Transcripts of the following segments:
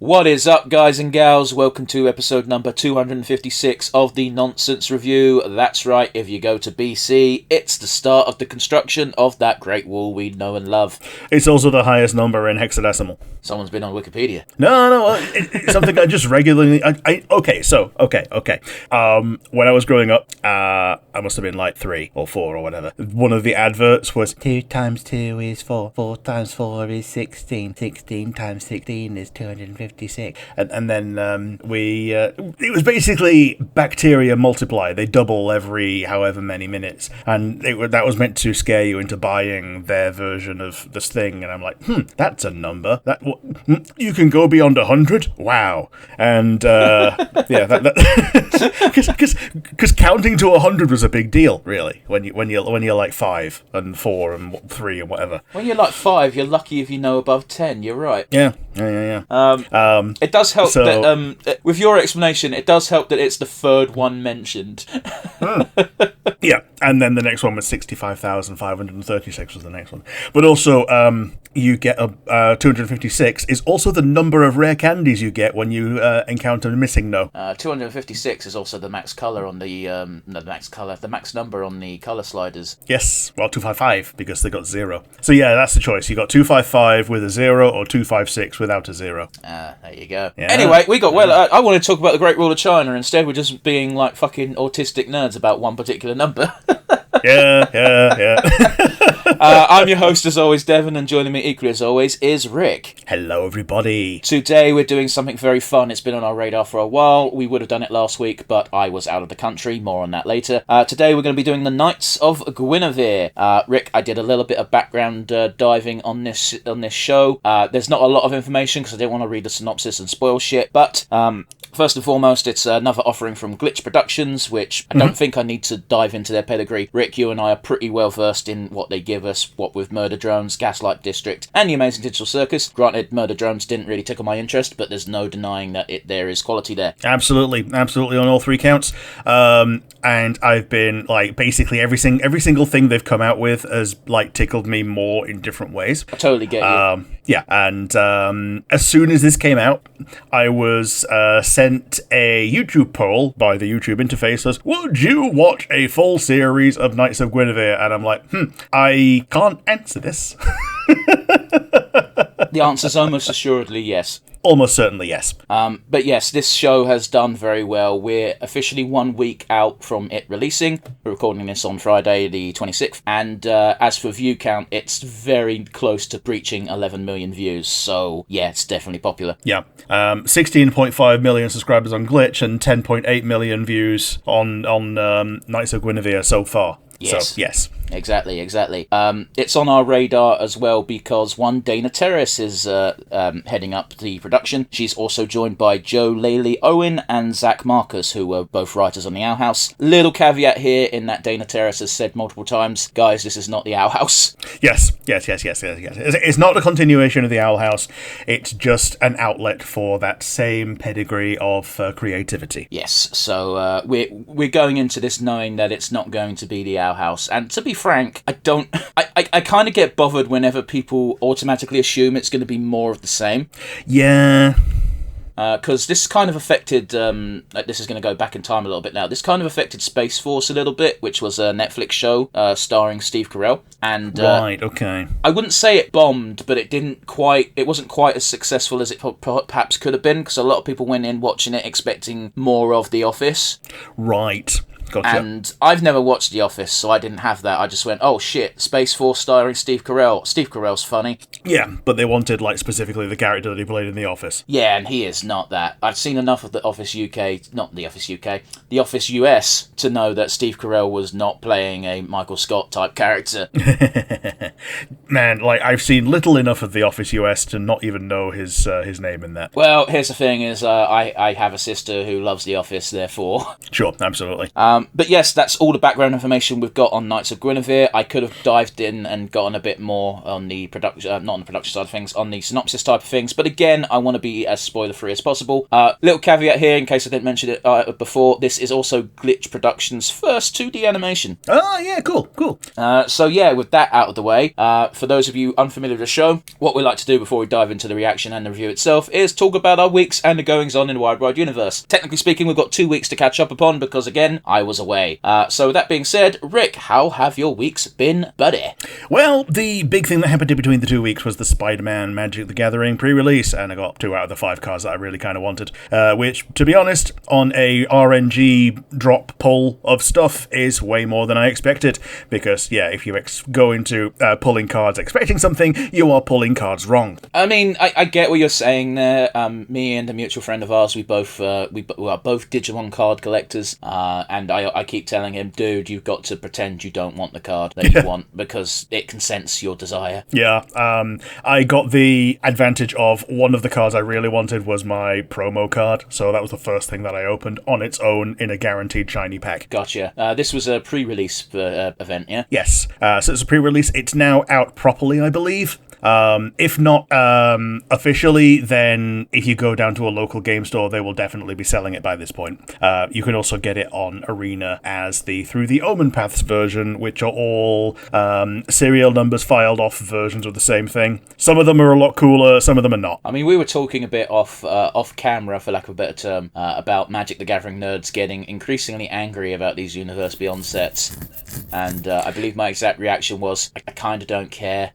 What is up, guys and gals? Welcome to episode number 256 of the Nonsense Review. That's right, if you go to BC, it's the start of the construction of that Great Wall we know and love. It's also the highest number in hexadecimal. Someone's been on Wikipedia. No, it's something I just regularly... Okay. When I was growing up, I must have been like 3 or 4 or whatever. One of the adverts was 2 times 2 is 4, 4 times 4 is 16, 16 times 16 is 256. And then it was basically bacteria multiply. They double every however many minutes. And that was meant to scare you into buying their version of this thing. And I'm like, that's a number. You can go beyond 100? Wow. And because counting to 100 was a big deal, really, when you're like 5 and 4 and 3 and whatever. When you're like 5, you're lucky if you know above 10. You're right. Yeah. It does help that with your explanation, it does help that it's the third one mentioned. Yeah, and then the next one was 65,536 was the next one. But also, you get 256 is also the number of rare candies you get when you encounter a missing no. 256 is also the max color on the the max number on the color sliders. Yes, well, 255 because they got 0. So yeah, that's the choice. You got 255 with a 0 or 256 without a 0. There you go. Yeah. Anyway, I want to talk about the Great Wall of China. Instead, we're just being like fucking autistic nerds about one particular number. Yeah. I'm your host, as always, Devon, and joining me equally as always is Rick. Hello, everybody. Today we're doing something very fun. It's been on our radar for a while. We would have done it last week, but I was out of the country. More on that later. Today we're going to be doing the Knights of Guinevere. Rick, I did a little bit of background diving on this show. There's not a lot of information because I didn't want to read the synopsis and spoil shit, but first and foremost, it's another offering from Glitch Productions, which I don't think I need to dive into their pedigree. Rick, you and I are pretty well versed in what they give us, what with Murder Drones, Gaslight District, and The Amazing Digital Circus. Granted, Murder Drones didn't really tickle my interest, but there's no denying that there is quality there. Absolutely on all 3 counts. And I've been like basically every single thing they've come out with has like tickled me more in different ways. I totally get you. Yeah, and as soon as this came out, I was sent a YouTube poll by the YouTube interface as, would you watch a full series of Knights of Guinevere? And I'm like, I can't answer this. The answer's almost assuredly yes. Almost certainly yes. But yes, this show has done very well. We're officially 1 week out from it releasing. We're recording this on Friday the 26th. And as for view count, it's very close to breaching 11 million views. So yeah, it's definitely popular. Yeah. 16.5 million subscribers on Glitch and 10.8 million views on Knights of Guinevere so far. Yes. So, yes. Exactly. It's on our radar as well because one Dana Terrace is heading up the production. She's also joined by Joe Laley Owen and Zach Marcus, who were both writers on the Owl House. Little caveat here in that Dana Terrace has said multiple times, guys, this is not the Owl House. Yes. It's not a continuation of the Owl House. It's just an outlet for that same pedigree of creativity. Yes. So we're going into this knowing that it's not going to be the Owl House, and to be frank, I kind of get bothered whenever people automatically assume it's going to be more of the same. Yeah. Because this kind of affected, this is going to go back in time a little bit now, this kind of affected Space Force a little bit, which was a Netflix show starring Steve Carell. And right, okay. I wouldn't say it bombed, but it wasn't quite as successful as it perhaps could have been, because a lot of people went in watching it expecting more of The Office. Right. Gotcha. And I've never watched The Office, so I didn't have that. I just went, oh shit, Space Force starring Steve Carell. Steve Carell's funny. Yeah, but they wanted, like, specifically the character that he played in The Office. Yeah, and he is not that. I've seen enough of The Office UK, not The Office UK, The Office US, to know that Steve Carell was not playing a Michael Scott type character. Man, like, I've seen little enough of The Office US to not even know his name in that. Well, here's the thing is, I have a sister who loves The Office, therefore. Sure, absolutely. But yes, that's all the background information we've got on Knights of Guinevere. I could have dived in and gotten a bit more on the production, not on the production side of things, on the synopsis type of things. But again, I want to be as spoiler-free as possible. Little caveat here, in case I didn't mention it before, this is also Glitch Productions' first 2D animation. Oh, yeah, cool. So yeah, with that out of the way, for those of you unfamiliar with the show, what we like to do before we dive into the reaction and the review itself is talk about our weeks and the goings-on in the Wide Universe. Technically speaking, we've got 2 weeks to catch up upon because, again, I was away. So with that being said, Rick, how have your weeks been, buddy? Well, the big thing that happened in between the 2 weeks was the Spider-Man Magic the Gathering pre-release, and I got 2 out of the 5 cards that I really kind of wanted, which, to be honest, on a RNG drop pull of stuff is way more than I expected, because, yeah, if you go into pulling cards expecting something, you are pulling cards wrong. I mean, I get what you're saying there. Me and a mutual friend of ours, we are both Digimon card collectors, and I keep telling him, dude, you've got to pretend you don't want the card that you want, because it can sense your desire. Yeah, I got the advantage of one of the cards I really wanted was my promo card, so that was the first thing that I opened on its own in a guaranteed shiny pack. Gotcha. This was a pre-release event, yeah? Yes, so it's a pre-release. It's now out properly, I believe. If not officially, then if you go down to a local game store, they will definitely be selling it by this point. You can also get it on Arena as through the Omen Paths version, which are all serial numbers filed off versions of the same thing. Some of them are a lot cooler, some of them are not. I mean, we were talking a bit off camera, for lack of a better term, about Magic the Gathering nerds getting increasingly angry about these Universe Beyond sets. And I believe my exact reaction was, I kind of don't care.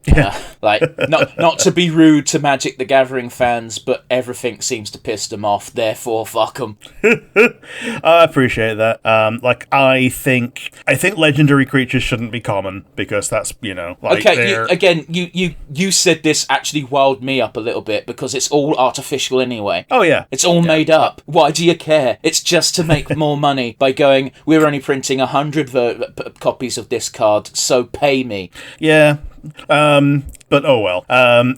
Not to be rude to Magic the Gathering fans, but everything seems to piss them off, therefore fuck them. I appreciate that. I think legendary creatures shouldn't be common, because that's, okay, you said this actually wowed me up a little bit, because it's all artificial anyway. Oh yeah. It's all made up. Why do you care? It's just to make more money by going, we're only printing 100 copies of this card, so pay me. Yeah. But oh well.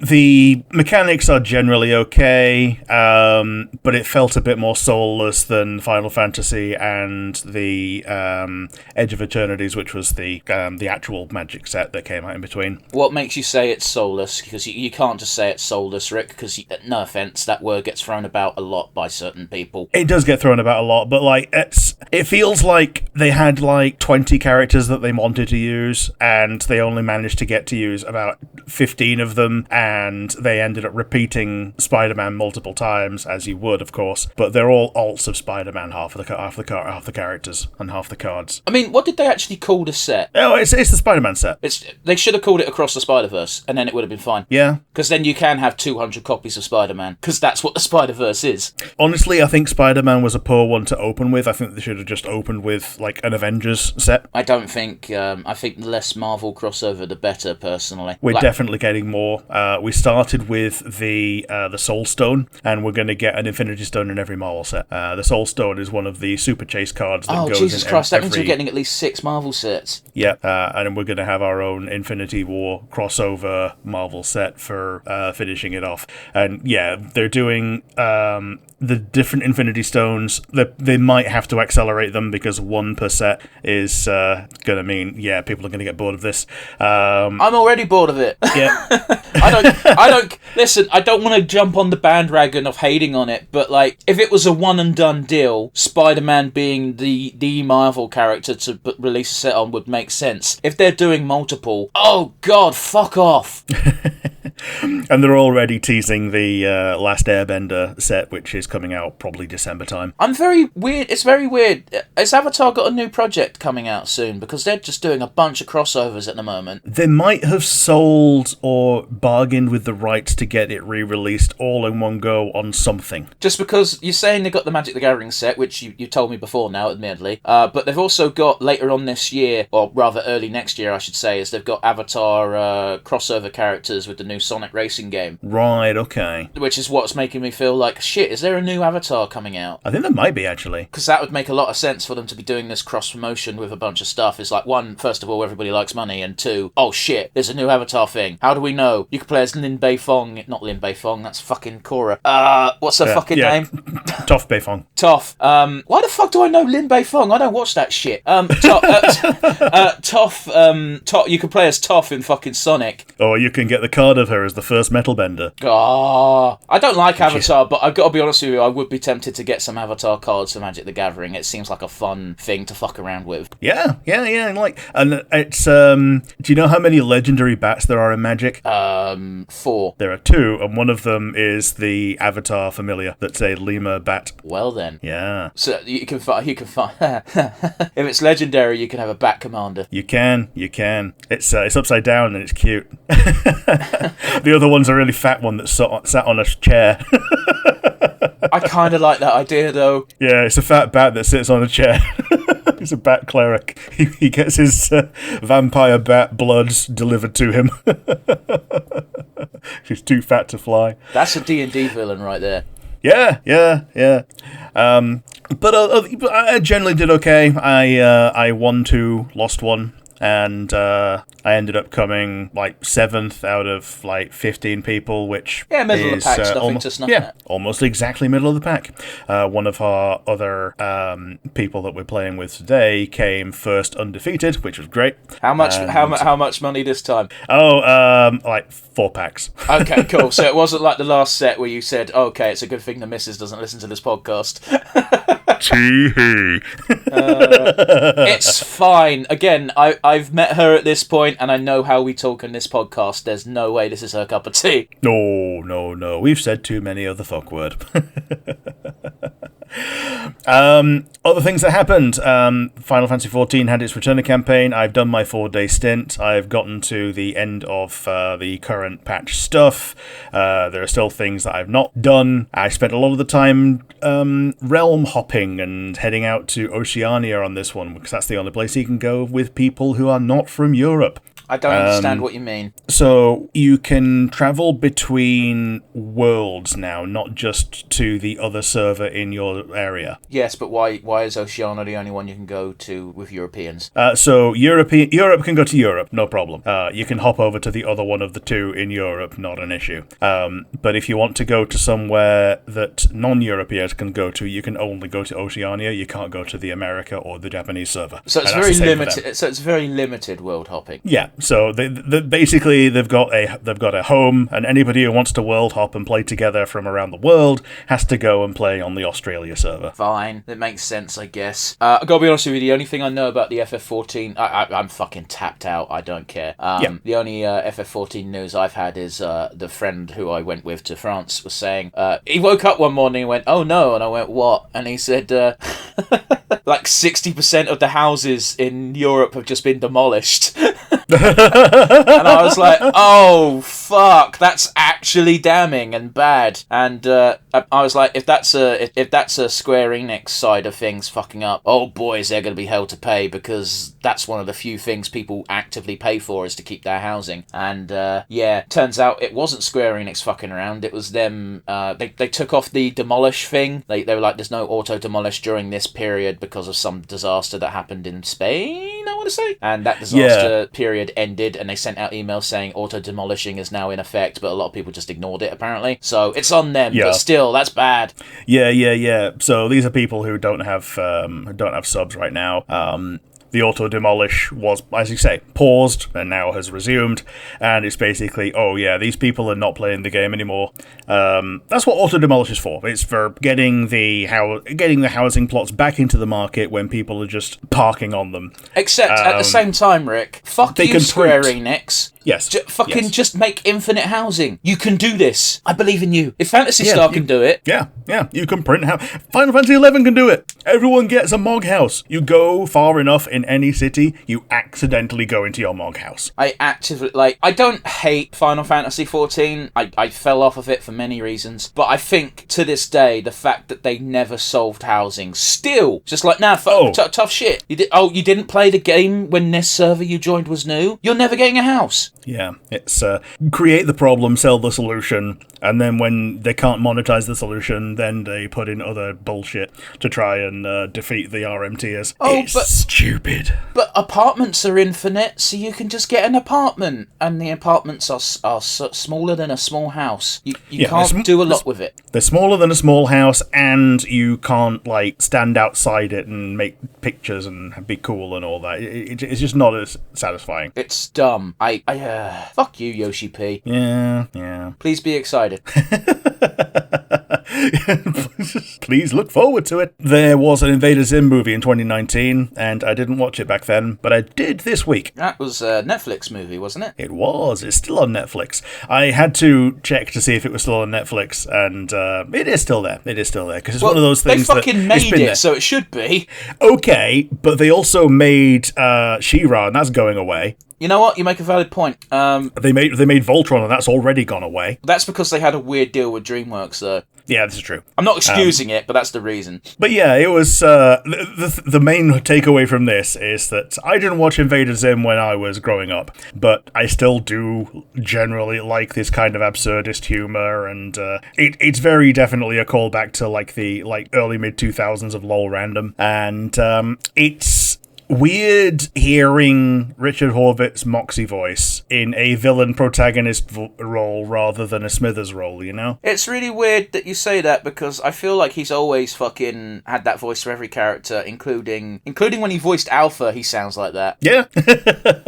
The mechanics are generally okay, but it felt a bit more soulless than Final Fantasy and the Edge of Eternities, which was the actual Magic set that came out in between. What makes you say it's soulless? Because you can't just say it's soulless, Rick, because, no offence, that word gets thrown about a lot by certain people. It does get thrown about a lot, but it feels like they had 20 characters that they wanted to use, and they only managed to get to use about 15 of them, and they ended up repeating Spider-Man multiple times, as you would, of course, but they're all alts of Spider-Man, half the characters and half the cards. I mean, what did they actually call this set? Oh, it's the Spider-Man set. They should have called it Across the Spider-Verse, and then it would have been fine. Yeah. Because then you can have 200 copies of Spider-Man, because that's what the Spider-Verse is. Honestly, I think Spider-Man was a poor one to open with. I think they should have just opened with, an Avengers set. I don't think, I think the less Marvel crossover, the better, personally. We're definitely getting more. We started with the Soul Stone, and we're going to get an Infinity Stone in every Marvel set. The Soul Stone is one of the Super Chase cards that goes Jesus in Christ, that means we're getting at least 6 Marvel sets. Yeah, and we're going to have our own Infinity War crossover Marvel set for finishing it off. And yeah, they're doing the different Infinity Stones. They might have to accelerate them, because 1 per set is going to mean, people are going to get bored of this. I'm already bored of it. Yeah. I don't listen, I don't want to jump on the bandwagon of hating on it, but if it was a one and done deal, Spider-Man being the Marvel character to release a set on would make sense. If they're doing multiple, oh god, fuck off. And they're already teasing the Last Airbender set, which is coming out probably December time. It's very weird. Has Avatar got a new project coming out soon? Because they're just doing a bunch of crossovers at the moment. They might have sold or bargained with the rights to get it re-released all in one go on something. Just because you're saying they've got the Magic the Gathering set, which you told me before now, admittedly, but they've also got later on this year, or rather early next year, I should say, is they've got Avatar crossover characters with the new Sonic racing game. Right, okay. Which is what's making me feel like, shit, is there a new Avatar coming out? I think there might be, actually. Because that would make a lot of sense for them to be doing this cross-promotion with a bunch of stuff. It's like, one, first of all, everybody likes money, and two, oh shit, there's a new Avatar thing. How do we know? You can play as Lin Beifong. Not Lin Beifong, that's fucking Korra. What's her fucking name? Toph Beifong. Toph. Why the fuck do I know Lin Beifong? I don't watch that shit. Toph, you can play as Toph in fucking Sonic. Or you can get the card of her as the first metal bender. I don't like Avatar, but I've got to be honest with you, I would be tempted to get some Avatar cards for Magic the Gathering. It seems like a fun thing to fuck around with. Yeah. And it's, do you know how many legendary bats there are in Magic? 4. There are 2, and one of them is the Avatar familiar that's a lemur bat. Well then. Yeah. So you can find if it's legendary, you can have a bat commander. You can. It's upside down and it's cute. The other one's a really fat one that's sat on a chair. I kind of like that idea, though. Yeah, it's a fat bat that sits on a chair. He's a bat cleric. He gets his vampire bat bloods delivered to him. She's too fat to fly. That's a D&D villain right there. Yeah. But I generally did okay. I won 2, lost 1. And I ended up coming like 7th out of like 15 people, which middle of the pack, nothing to snuff at. Almost exactly middle of the pack. One of our other people that we're playing with today came first undefeated, which was great. How much? How much money this time? Like 4 packs. Okay, cool. So it wasn't like the last set where you said, "Okay, it's a good thing the missus doesn't listen to this podcast." It's fine. Again, I've met her at this point, and I know how we talk on this podcast. There's no way this is her cup of tea. No. We've said too many of the fuck word. Other things that happened. Final Fantasy XIV had its returner campaign. I've done my 4-day stint. I've gotten to the end of the current patch stuff. There are still things that I've not done. I spent a lot of the time realm hopping and heading out to Oceania on this one, because that's the only place you can go with people who are not from Europe. I don't understand what you mean. So you can travel between worlds now, not just to the other server in your area. Yes, but why is Oceania the only one you can go to with Europeans? So Europe can go to Europe, no problem. You can hop over to the other one of the 2 in Europe, not an issue. But if you want to go to somewhere that non-Europeans can go to, you can only go to Oceania. You can't go to the America or the Japanese server. So it's very limited. So it's very limited world hopping. Yeah. So they basically they've got a home, and anybody who wants to world hop and play together from around the world has to go and play on the Australia server. Fine, that makes sense, I guess. I gotta be honest with you. The only thing I know about the FF14, I'm fucking tapped out. I don't care. The only FF14 news I've had is the friend who I went with to France was saying he woke up one morning and went, "Oh no," and I went, "What?" And he said, like 60% of the houses in Europe have just been demolished. And I was like, oh fuck, that's actually damning and bad. And I was like, if that's a Square Enix side of things fucking up, oh boy, is there going to be hell to pay, because that's one of the few things people actively pay for, is to keep their housing. And turns out it wasn't Square Enix fucking around. It was them. They took off the demolish thing. They were like, there's no auto demolish during this period because of some disaster that happened in Spain, I want to say. And that disaster period ended, and they sent out emails saying auto demolishing is now in effect, but a lot of people just ignored it apparently. So it's on them, but still, that's bad. Yeah. So these are people who don't have subs right now. The auto demolish was, as you say, paused and now has resumed, and it's basically, oh yeah, these people are not playing the game anymore. That's what auto demolish is for. It's for getting the housing plots back into the market when people are just parking on them. Except at the same time, Rick, fuck you, Square Enix. Yes. Just make infinite housing. You can do this. I believe in you. If Phantasy Star can do it. Yeah. You can print Final Fantasy 11 can do it. Everyone gets a Mog house. You go far enough in any city, you accidentally go into your Mog house. I don't hate Final Fantasy 14. I fell off of it for many reasons. But I think, to this day, the fact that they never solved housing, still, just like, tough shit. You didn't play the game when this server you joined was new? You're never getting a house. Yeah, it's create the problem, sell the solution, and then when they can't monetize the solution, then they put in other bullshit to try and defeat the RMTers. It's stupid. But apartments are infinite, so you can just get an apartment, and the apartments are smaller than a small house. You can't do a lot with it. They're smaller than a small house, and you can't, like, stand outside it and make pictures and be cool and all that. It's just not as satisfying. It's dumb. Fuck you, Yoshi P. Yeah. Please be excited. Please look forward to it. There was an Invader Zim movie in 2019, and I didn't watch it back then, but I did this week. That was a Netflix movie, wasn't it? It was. It's still on Netflix. I had to check to see if it was still on Netflix, and it is still there. It is still there, because it's one of those things they fucking that made it, so it should be. Okay, but they also made She-Ra, and that's going away. You know what? You make a valid point. They made Voltron, and that's already gone away. That's because they had a weird deal with DreamWorks, though. Yeah, this is true. I'm not excusing it, but that's the reason. But yeah, it was the main takeaway from this is that I didn't watch Invader Zim when I was growing up, but I still do generally like this kind of absurdist humor, and it's very definitely a callback to the early mid 2000s of LOL Random, and it's weird hearing Richard Horvitz' Moxie voice in a villain protagonist role rather than a Smithers role, you know? It's really weird that you say that, because I feel like he's always fucking had that voice for every character, including when he voiced Alpha, he sounds like that. Yeah.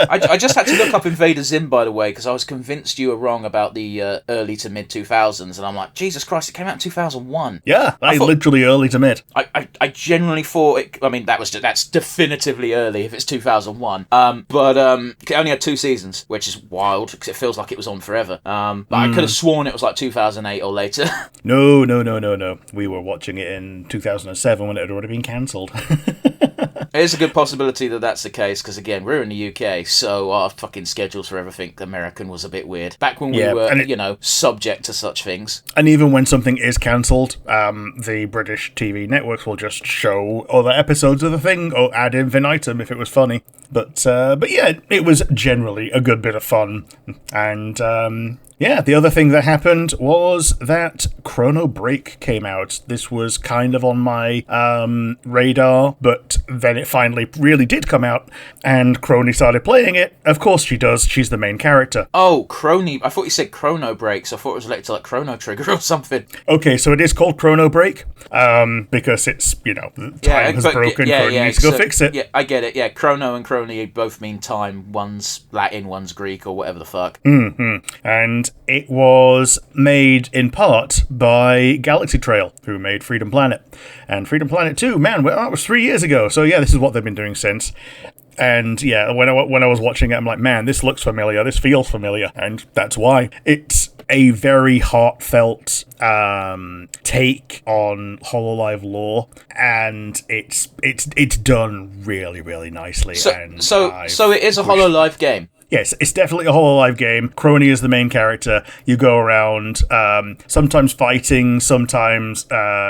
I just had to look up Invader Zim, by the way, because I was convinced you were wrong about the early to mid 2000s, and I'm like, Jesus Christ, it came out in 200001. Yeah, literally early to mid. I genuinely thought it, I mean, that's definitively early if it's 2001, but it only had 2 seasons, which is wild because it feels like it was on forever, but I could have sworn it was like 2008 or later. No, we were watching it in 2007 when it had already been cancelled. There's a good possibility that that's the case, because again, we're in the UK, so our fucking schedules for everything American was a bit weird back when we were subject to such things. And even when something is cancelled, the British TV networks will just show other episodes of the thing or ad infinitum if it was funny. But yeah, it was generally a good bit of fun. And yeah, the other thing that happened was that Chrono Break came out. This was kind of on my radar, but then it finally really did come out, and Crony started playing it. Of course she does. She's the main character. Oh, Crony. I thought you said Chrono Break, so I thought it was related to like Chrono Trigger or something. Okay, so it is called Chrono Break, because it's, time has broken, Crony needs to go fix it. Yeah, I get it. Yeah, Chrono and Crony both mean time. One's Latin, one's Greek, or whatever the fuck. Mm-hmm. And it was made in part by Galaxy Trail, who made Freedom Planet. And Freedom Planet 2, man, that was 3 years ago. So yeah, this is what they've been doing since. And yeah, when I was watching it, I'm like, man, this looks familiar, this feels familiar, and that's why. It's a very heartfelt take on HoloLive lore, and it's done really, really nicely. So it is a HoloLive game. Yes, it's definitely a HoloLive game. Crony is the main character. You go around, sometimes fighting, sometimes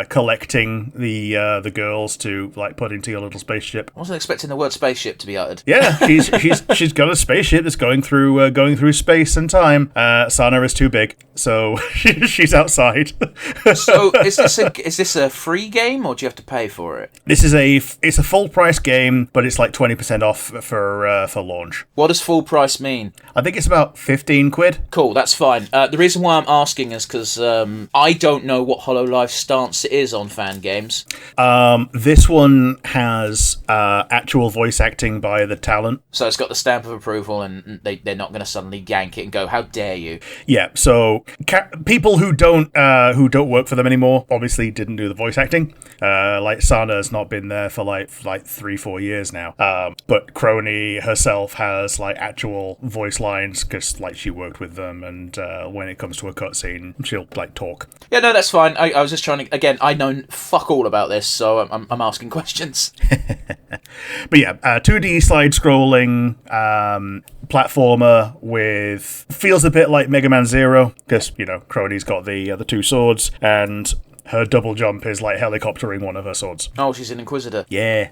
collecting the girls to put into your little spaceship. I wasn't expecting the word spaceship to be uttered. Yeah, she's got a spaceship that's going through space and time. Sana is too big, so she's outside. So is this a free game, or do you have to pay for it? It's a full price game, but it's like 20% off for launch. What does full price mean? I think it's about 15 quid. Cool, that's fine. The reason why I'm asking is because I don't know what HoloLive's stance is on fan games. This one has actual voice acting by the talent. So it's got the stamp of approval, and they're not going to suddenly gank it and go, how dare you? Yeah, so people who don't work for them anymore obviously didn't do the voice acting. Like Sana's not been there for like 3-4 years now. But Crony herself has actual voice lines because she worked with them, and when it comes to a cutscene, she'll talk. Yeah, no, that's fine. I was just trying to, again, I know fuck all about this, so I'm asking questions. But yeah, 2D slide scrolling platformer feels a bit like Mega Man Zero, because Crony's got the 2 swords, and her double jump is like helicoptering one of her swords. Oh, she's an Inquisitor. Yeah.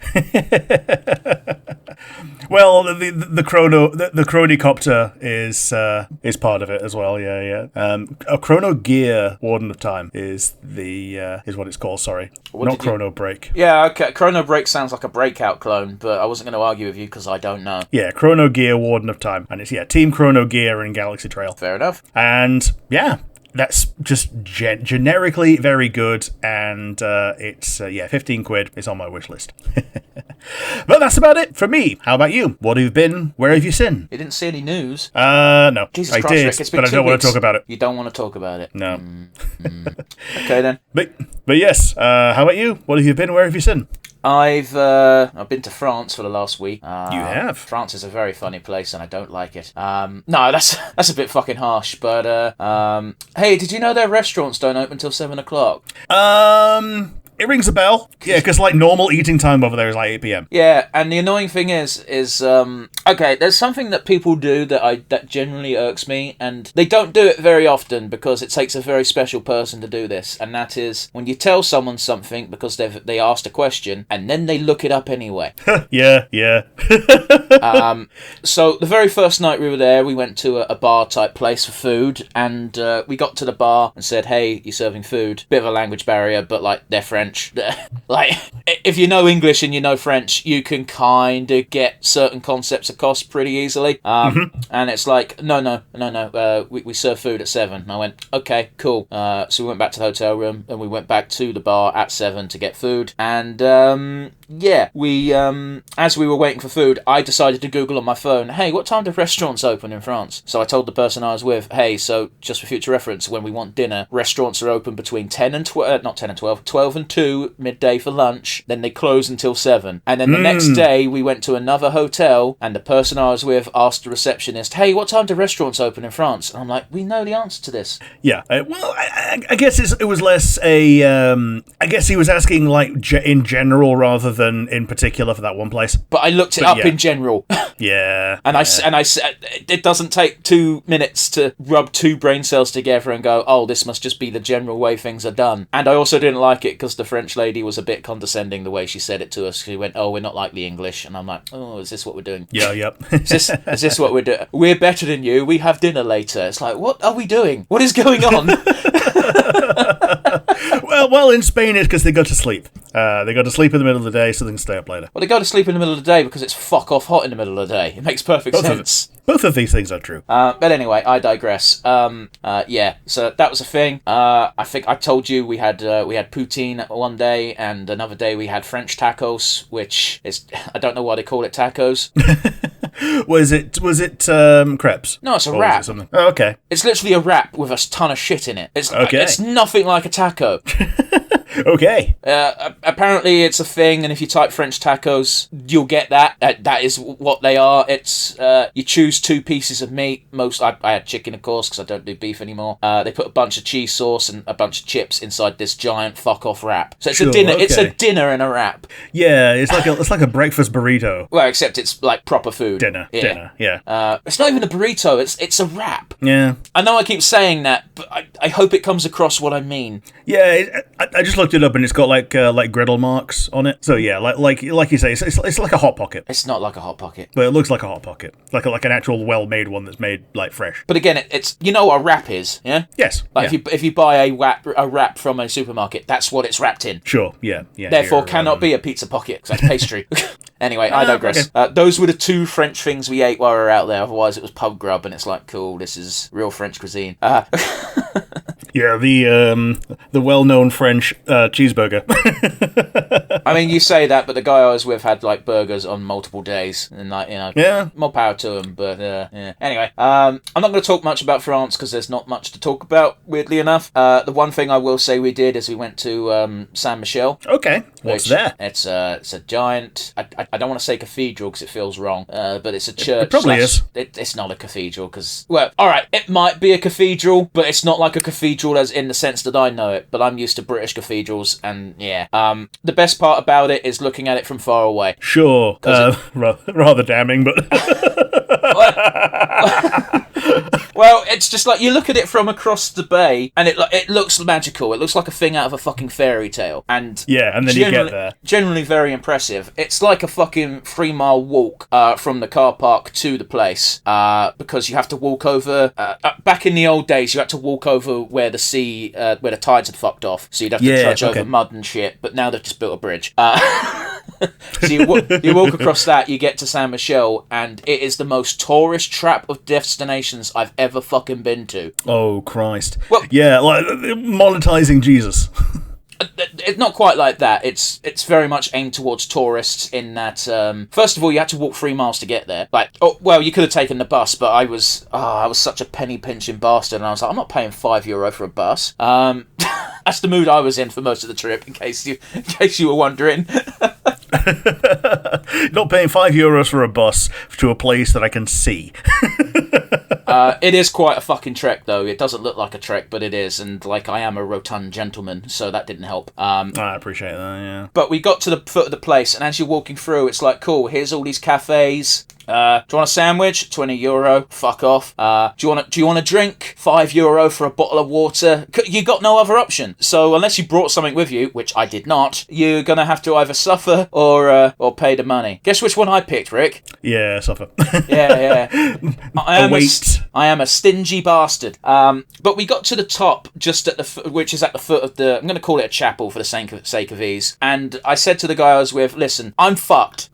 Well, the chronicopter is part of it as well. Yeah. A chrono gear warden of time is what it's called. Sorry, not chrono break. Yeah, okay. Chrono break sounds like a breakout clone, but I wasn't going to argue with you because I don't know. Yeah, chrono gear warden of time, and it's Team Chrono Gear in Galaxy Trail. Fair enough. And yeah. That's just generically very good, and it's 15 quid. It's on my wish list. But that's about it for me. How about you? What have you been? Where have you seen? You didn't see any news? No. Jesus I Christ, did, Rick, it's been but I 2 don't want weeks. to talk about it. You don't want to talk about it? No. Okay, then. But yes, how about you? What have you been? Where have you seen? I've been to France for the last week. You have? France is a very funny place, and I don't like it. No, that's a bit fucking harsh. But hey, did you know their restaurants don't open till 7 o'clock? It rings a bell. Yeah, because like normal eating time over there is like 8 p.m. Yeah, and the annoying thing is okay, there's something that people do that generally irks me, and they don't do it very often because it takes a very special person to do this, and that is when you tell someone something because they asked a question and then they look it up anyway. Yeah. So the very first night we were there, we went to a bar type place for food, and we got to the bar and said, "Hey, you're serving food." Bit of a language barrier, but like they're French. Like if you know English and you know French, you can kind of get certain concepts across pretty easily. And it's like, no, we serve food at 7. And I went, okay, cool. So we went back to the hotel room and we went back to the bar at 7 to get food. And we as we were waiting for food, I decided to Google on my phone, hey, what time do restaurants open in France? So I told the person I was with, hey, so just for future reference, when we want dinner, restaurants are open between 10 and 12, not 10 and 12, 12 and 2 midday for lunch, then they close until 7. And then the next day we went to another hotel and the person I was with asked the receptionist, hey, what time do restaurants open in France? And I'm like, we know the answer to this. Yeah, well, I guess it was less I guess he was asking like in general rather than in particular for that one place. But I looked it up in general. Yeah. And I said, it doesn't take 2 minutes to rub 2 brain cells together and go, oh, this must just be the general way things are done. And I also didn't like it because the French lady was a bit condescending the way she said it to us. She went, oh, we're not like the English. And I'm like, oh, is this what we're doing? Yeah, yep. Is this what we're doing? We're better than you. We have dinner later. It's like, what are we doing? What is going on? Well, in Spain it's because they go to sleep. They go to sleep in the middle of the day so they can stay up later. Well, they go to sleep in the middle of the day because it's fuck off hot in the middle of the day. It makes perfect sense. Both of these things are true. But anyway, I digress. Yeah, so that was a thing. I think I told you we had poutine one day, and another day we had French tacos, which is, I don't know why they call it tacos. Was it crepes? No, it's a Or was wrap. it something? Oh, okay. It's literally a wrap with a ton of shit in it. Okay. It's nothing like a taco. Okay. Apparently it's a thing, and if you type French tacos, you'll get that. That is what they are. It's you choose 2 pieces of meat. I had chicken, of course, because I don't do beef anymore. They put a bunch of cheese sauce and a bunch of chips inside this giant fuck off wrap. So it's a dinner. Okay. It's a dinner in a wrap. Yeah, it's like a breakfast burrito. Well, except it's like proper food. Dinner. Yeah. It's not even a burrito. It's a wrap. Yeah. I know I keep saying that, but I hope it comes across what I mean. Yeah, I just looked it up and it's got like griddle marks on it. So yeah, like you say, it's like a hot pocket. It's not like a hot pocket, but it looks like a hot pocket, like an actual well-made one that's made like fresh. But again, it's, you know what a wrap is, yeah? Yes. Like if you buy a wrap from a supermarket, that's what it's wrapped in. Sure. Yeah. Therefore, cannot be a pizza pocket because that's pastry. Anyway, I digress. Okay. Those were the 2 French things we ate while we were out there. Otherwise, it was pub grub, and it's like, cool, this is real French cuisine. Yeah, the well-known French cheeseburger. I mean, you say that, but the guy I was with had like burgers on multiple days, and like, you know, yeah, more power to him. But yeah. Anyway, I'm not going to talk much about France because there's not much to talk about. Weirdly enough, the one thing I will say we did is we went to Saint Michel. Okay, what's that? It's a giant. I don't want to say cathedral because it feels wrong, but it's a church. It probably is. It's not a cathedral because, well, all right, it might be a cathedral, but it's not like a cathedral as in the sense that I know it. But I'm used to British cathedrals, and yeah, the best part about it is looking at it from far away. Sure, rather damning, but Well, it's just like you look at it from across the bay, and it looks magical. It looks like a thing out of a fucking fairy tale, and and then you get there. Generally very impressive. It's like a fucking 3-mile walk from the car park to the place, because you have to walk over. Back in the old days, you had to walk over where the sea, where the tides had fucked off, so you'd have to trudge over mud and shit. But now they've just built a bridge. So you walk across that, you get to San Michel, and it is the most tourist trap of destinations I've ever fucking been to. Oh, Christ. Well, yeah, like monetizing Jesus. It's not quite like that. It's very much aimed towards tourists in that, first of all, you had to walk 3 miles to get there. Like, you could have taken the bus, but I was such a penny-pinching bastard, and I was like, I'm not paying €5 for a bus. That's the mood I was in for most of the trip, in case you were wondering. Not paying €5 for a bus to a place that I can see. It is quite a fucking trek, though. It doesn't look like a trek, but it is, and like I am a rotund gentleman, so that didn't help. I appreciate that, yeah. But we got to the foot of the place, and as you're walking through, it's like, cool, here's all these cafes. Do you want a sandwich? €20. Fuck off. Do you want a drink? €5 for a bottle of water. You got no other option. So unless you brought something with you, which I did not, you're gonna have to either suffer or pay the money. Guess which one I picked, Rick? Yeah, suffer. Yeah. I am a stingy bastard. But we got to the top, just at which is at the foot of the. I'm gonna call it a chapel for the sake of ease. And I said to the guy I was with, "Listen, I'm fucked."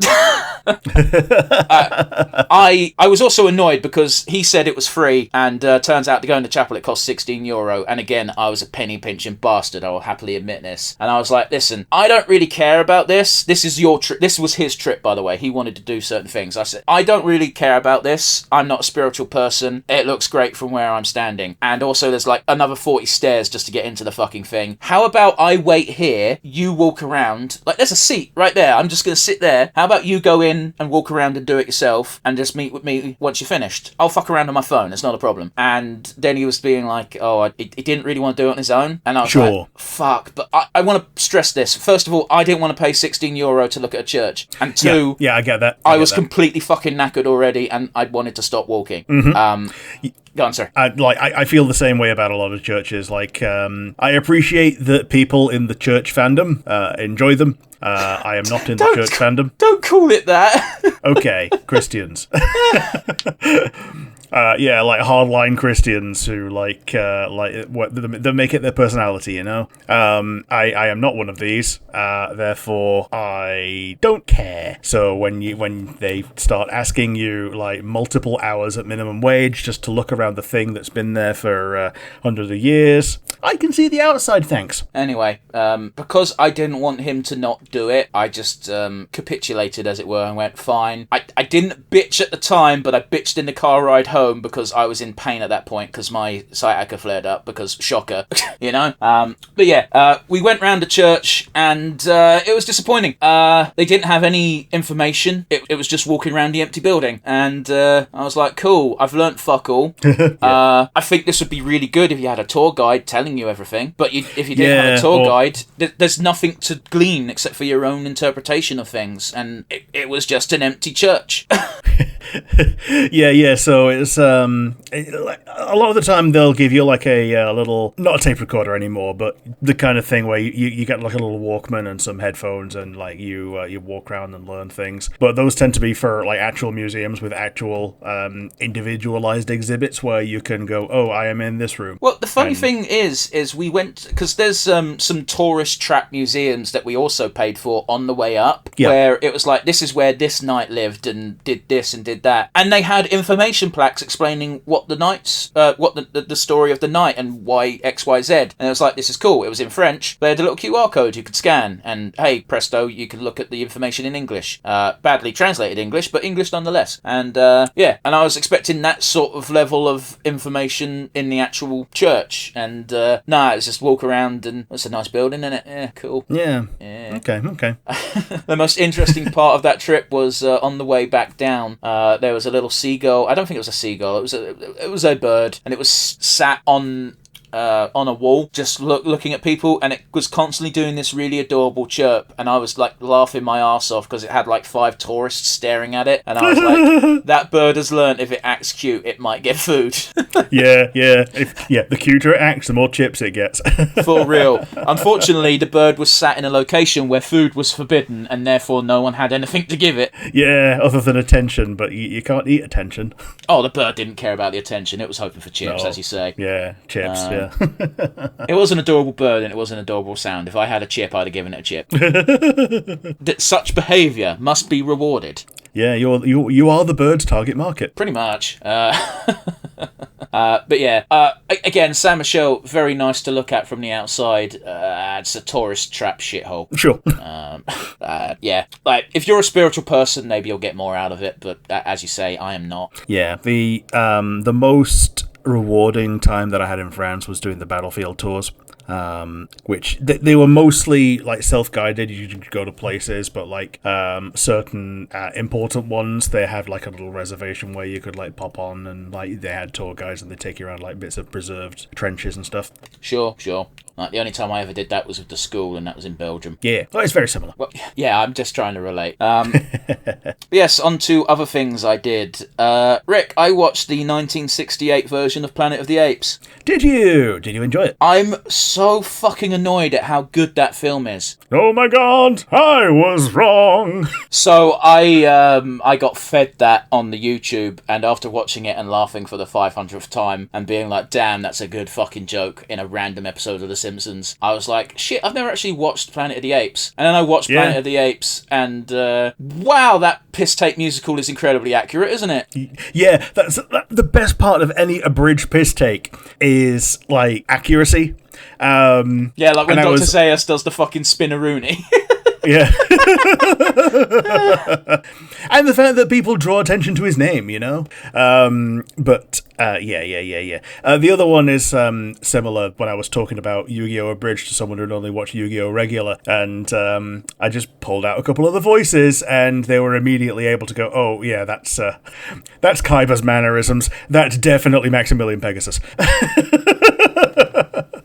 I was also annoyed because he said it was free, and turns out to go in the chapel it cost €16. And again, I was a penny pinching bastard. I will happily admit this. And I was like, listen, I don't really care about this. This is your trip. This was his trip, by the way. He wanted to do certain things. I said, I don't really care about this. I'm not a spiritual person. It looks great from where I'm standing. And also, there's like another 40 stairs just to get into the fucking thing. How about I wait here? You walk around. Like, there's a seat right there. I'm just going to sit there. How about you go in and walk around and do it yourself? And just meet with me once you're finished. I'll fuck around on my phone, it's not a problem. And then he was being like, he didn't really want to do it on his own. And I was like, fuck, but I want to stress this. First of all, I didn't want to pay €16 to look at a church. And two, yeah, I get that. I was completely fucking knackered already, and I wanted to stop walking. Go on, sir. I feel the same way about a lot of churches. Like, I appreciate that people in the church fandom enjoy them. I am not in the church fandom. Don't call it that. Okay, Christians. Like hardline Christians who they make it their personality, you know. I am not one of these, therefore I don't care. So when they start asking you like multiple hours at minimum wage just to look around the thing that's been there for hundreds of years, I can see the outside, thanks. Anyway, because I didn't want him to not do it, I just capitulated, as it were, and went, fine. I didn't bitch at the time, but I bitched in the car ride home because I was in pain at that point because my sciatica flared up, because shocker, you know? But yeah, we went round the church, and it was disappointing. They didn't have any information. It was just walking around the empty building, and I was like, cool, I've learnt fuck all. I think this would be really good if you had a tour guide telling you everything, but if you didn't have a tour guide, there's nothing to glean except for your own interpretation of things, and it was just an empty church. Yeah, so it's a lot of the time they'll give you like a little, not a tape recorder anymore, but the kind of thing where you get like a little Walkman and some headphones, and like you walk around and learn things. But those tend to be for like actual museums with actual individualized exhibits where you can go, oh, I am in this room. Well, the funny thing is we went, because there's some tourist trap museums that we also paid for on the way up, where it was like, this is where this knight lived and did this and did that, and they had information plaques explaining what the knights, what the story of the knight and why XYZ, and it was like, this is cool. It was in French. They had a little QR code you could scan, and hey, presto, you could look at the information in English, badly translated English, but English nonetheless. And and I was expecting that sort of level of information in the actual church, and it was just walk around, and it's a nice building, isn't it? Yeah, cool. Yeah. Okay. The most interesting part of that trip was on the way back down. There was a little seagull. I don't think it was a seagull. It was a bird, and it was sat on on a wall, just looking at people, and it was constantly doing this really adorable chirp, and I was like laughing my arse off because it had like 5 tourists staring at it, and I was like, that bird has learned if it acts cute, it might get food. Yeah. The cuter it acts, the more chips it gets. For real. Unfortunately, the bird was sat in a location where food was forbidden, and therefore no one had anything to give it. Yeah, other than attention, but you can't eat attention. Oh, the bird didn't care about the attention. It was hoping for chips, as you say. Yeah, chips, yeah. It was an adorable bird, and it was an adorable sound. If I had a chip, I'd have given it a chip. Such behaviour must be rewarded. Yeah, you are the bird's target market. Pretty much. But yeah, again, San Michel, very nice to look at from the outside. It's a tourist trap shithole. Sure. Yeah, like, if you're a spiritual person, maybe you'll get more out of it, but as you say, I am not. Yeah, the most rewarding time that I had in France was doing the battlefield tours. Which they were mostly like self-guided. You could go to places, but like certain important ones, they had like a little reservation where you could like pop on, and like they had tour guides and they take you around like bits of preserved trenches and stuff. Sure. Like, the only time I ever did that was with the school, and that was in Belgium. Yeah, well, it's very similar. Well, yeah, I'm just trying to relate. Yes, on to other things I did. Rick, I watched the 1968 version of Planet of the Apes. Did you? Did you enjoy it? I'm so fucking annoyed at how good that film is. Oh my god, I was wrong. So I got fed that on the YouTube, and after watching it and laughing for the 500th time and being like, damn, that's a good fucking joke in a random episode of The Simpsons, I was like, shit, I've never actually watched Planet of the Apes. And then I watched Planet of the Apes, and wow, that piss take musical is incredibly accurate, isn't it? Yeah, that's the best part of any abridged piss take is like accuracy. Yeah, like when Dr. Zayas does the fucking spinneroonie. Yeah. And the fact that people draw attention to his name, you know? But the other one is similar when I was talking about Yu-Gi-Oh! Abridged to someone who'd only watched Yu-Gi-Oh! Regular, and I just pulled out a couple of the voices, and they were immediately able to go, oh, yeah, that's Kaiba's mannerisms. That's definitely Maximilian Pegasus.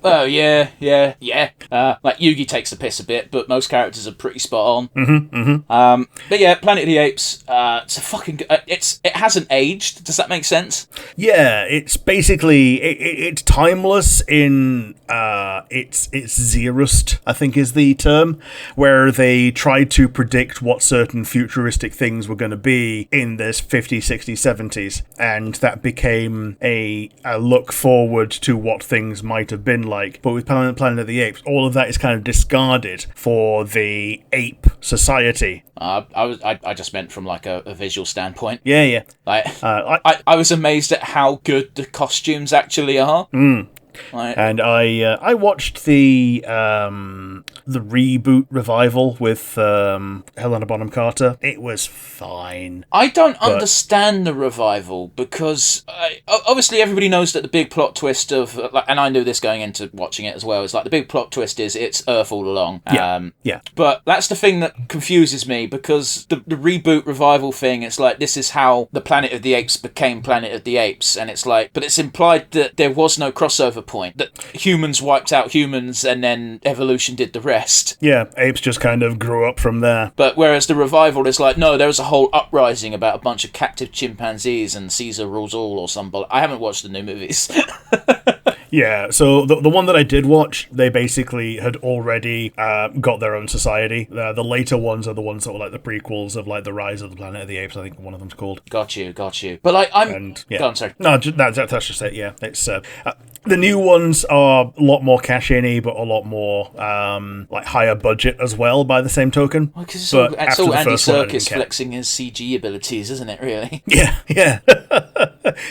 Oh, yeah. Like, Yugi takes the piss a bit, but most characters are pretty spot on. But yeah, Planet of the Apes, it's a fucking... it hasn't aged. Does that make sense? Yeah, it's basically... It's timeless in... It's Zerust, I think is the term, where they tried to predict what certain futuristic things were going to be in this 50s, 60s, 70s, and that became a look forward to what things might have been like. But with Planet of the Apes, all of that is kind of discarded for the ape society. I just meant from like a visual standpoint. Yeah. Like, I was amazed at how good the costumes actually are. Right. And I watched the reboot revival with Helena Bonham Carter. It was fine. I don't understand the revival because obviously everybody knows that the big plot twist of, and I knew this going into watching it as well, is like the big plot twist is it's Earth all along. Yeah. But that's the thing that confuses me, because the reboot revival thing, it's like this is how the Planet of the Apes became Planet of the Apes, and it's like, but it's implied that there was no crossover point, that humans wiped out humans and then evolution did the rest. Yeah, apes just kind of grew up from there. But whereas the revival is like, no, there was a whole uprising about a bunch of captive chimpanzees and Caesar rules all or something. I haven't watched the new movies. Yeah, so the one that I did watch, they basically had already got their own society. The later ones are the ones that were like the prequels of like the Rise of the Planet of the Apes, I think one of them's called. Got you. But like, go on, sorry. No, that's just it, yeah. It's the new ones are a lot more cash-in-y, but a lot more like higher budget as well by the same token. Well, because it's all Andy Serkis flexing his CG abilities, isn't it, really? Yeah.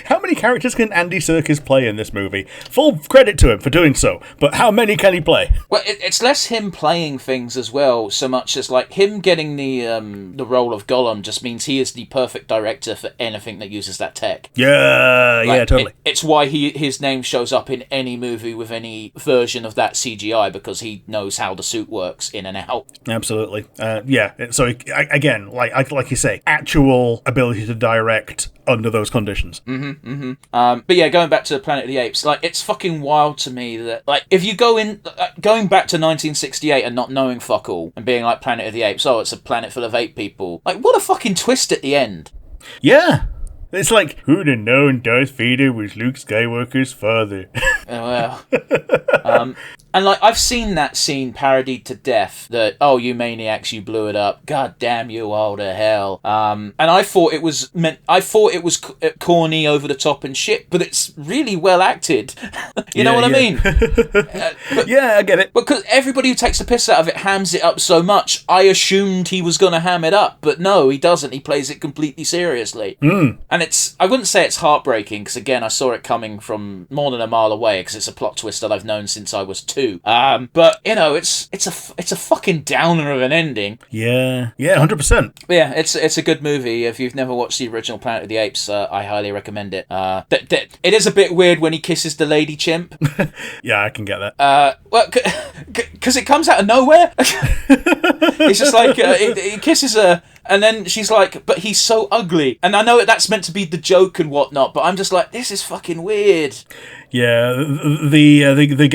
How many characters can Andy Serkis play in this movie? Full credit to him for doing so, but how many can he play? Well, it's less him playing things as well, so much as like him getting the role of Gollum just means he is the perfect director for anything that uses that tech. Yeah, totally. It's why his name shows up in any movie with any version of that CGI, because he knows how the suit works in and out. Absolutely. So again, like you say, actual ability to direct under those conditions. But yeah, going back to Planet of the Apes, like, it's fucking wild to me that, like, if you going back to 1968 and not knowing fuck all and being like Planet of the Apes, oh, it's a planet full of ape people. Like, what a fucking twist at the end. Yeah. It's like, who'd have known Darth Vader was Luke Skywalker's father? Oh, well. And, like, I've seen that scene parodied to death, that, oh, you maniacs, you blew it up. God damn you all to hell. And I thought it was corny, over the top and shit, but it's really well acted. You know what I mean? Yeah, I get it. Because everybody who takes the piss out of it hams it up so much, I assumed he was going to ham it up, but no, he doesn't. He plays it completely seriously. And I wouldn't say it's heartbreaking, because again, I saw it coming from more than a mile away, because it's a plot twist that I've known since I was 2. But you know, it's a fucking downer of an ending. Yeah, 100%. Yeah, it's a good movie. If you've never watched the original Planet of the Apes, I highly recommend it. It is a bit weird when he kisses the lady chimp. Yeah, I can get that. Well, because it comes out of nowhere. It's just like he kisses her, and then she's like, "But he's so ugly." And I know that's meant to be the joke and whatnot, but I'm just like, this is fucking weird. Yeah, the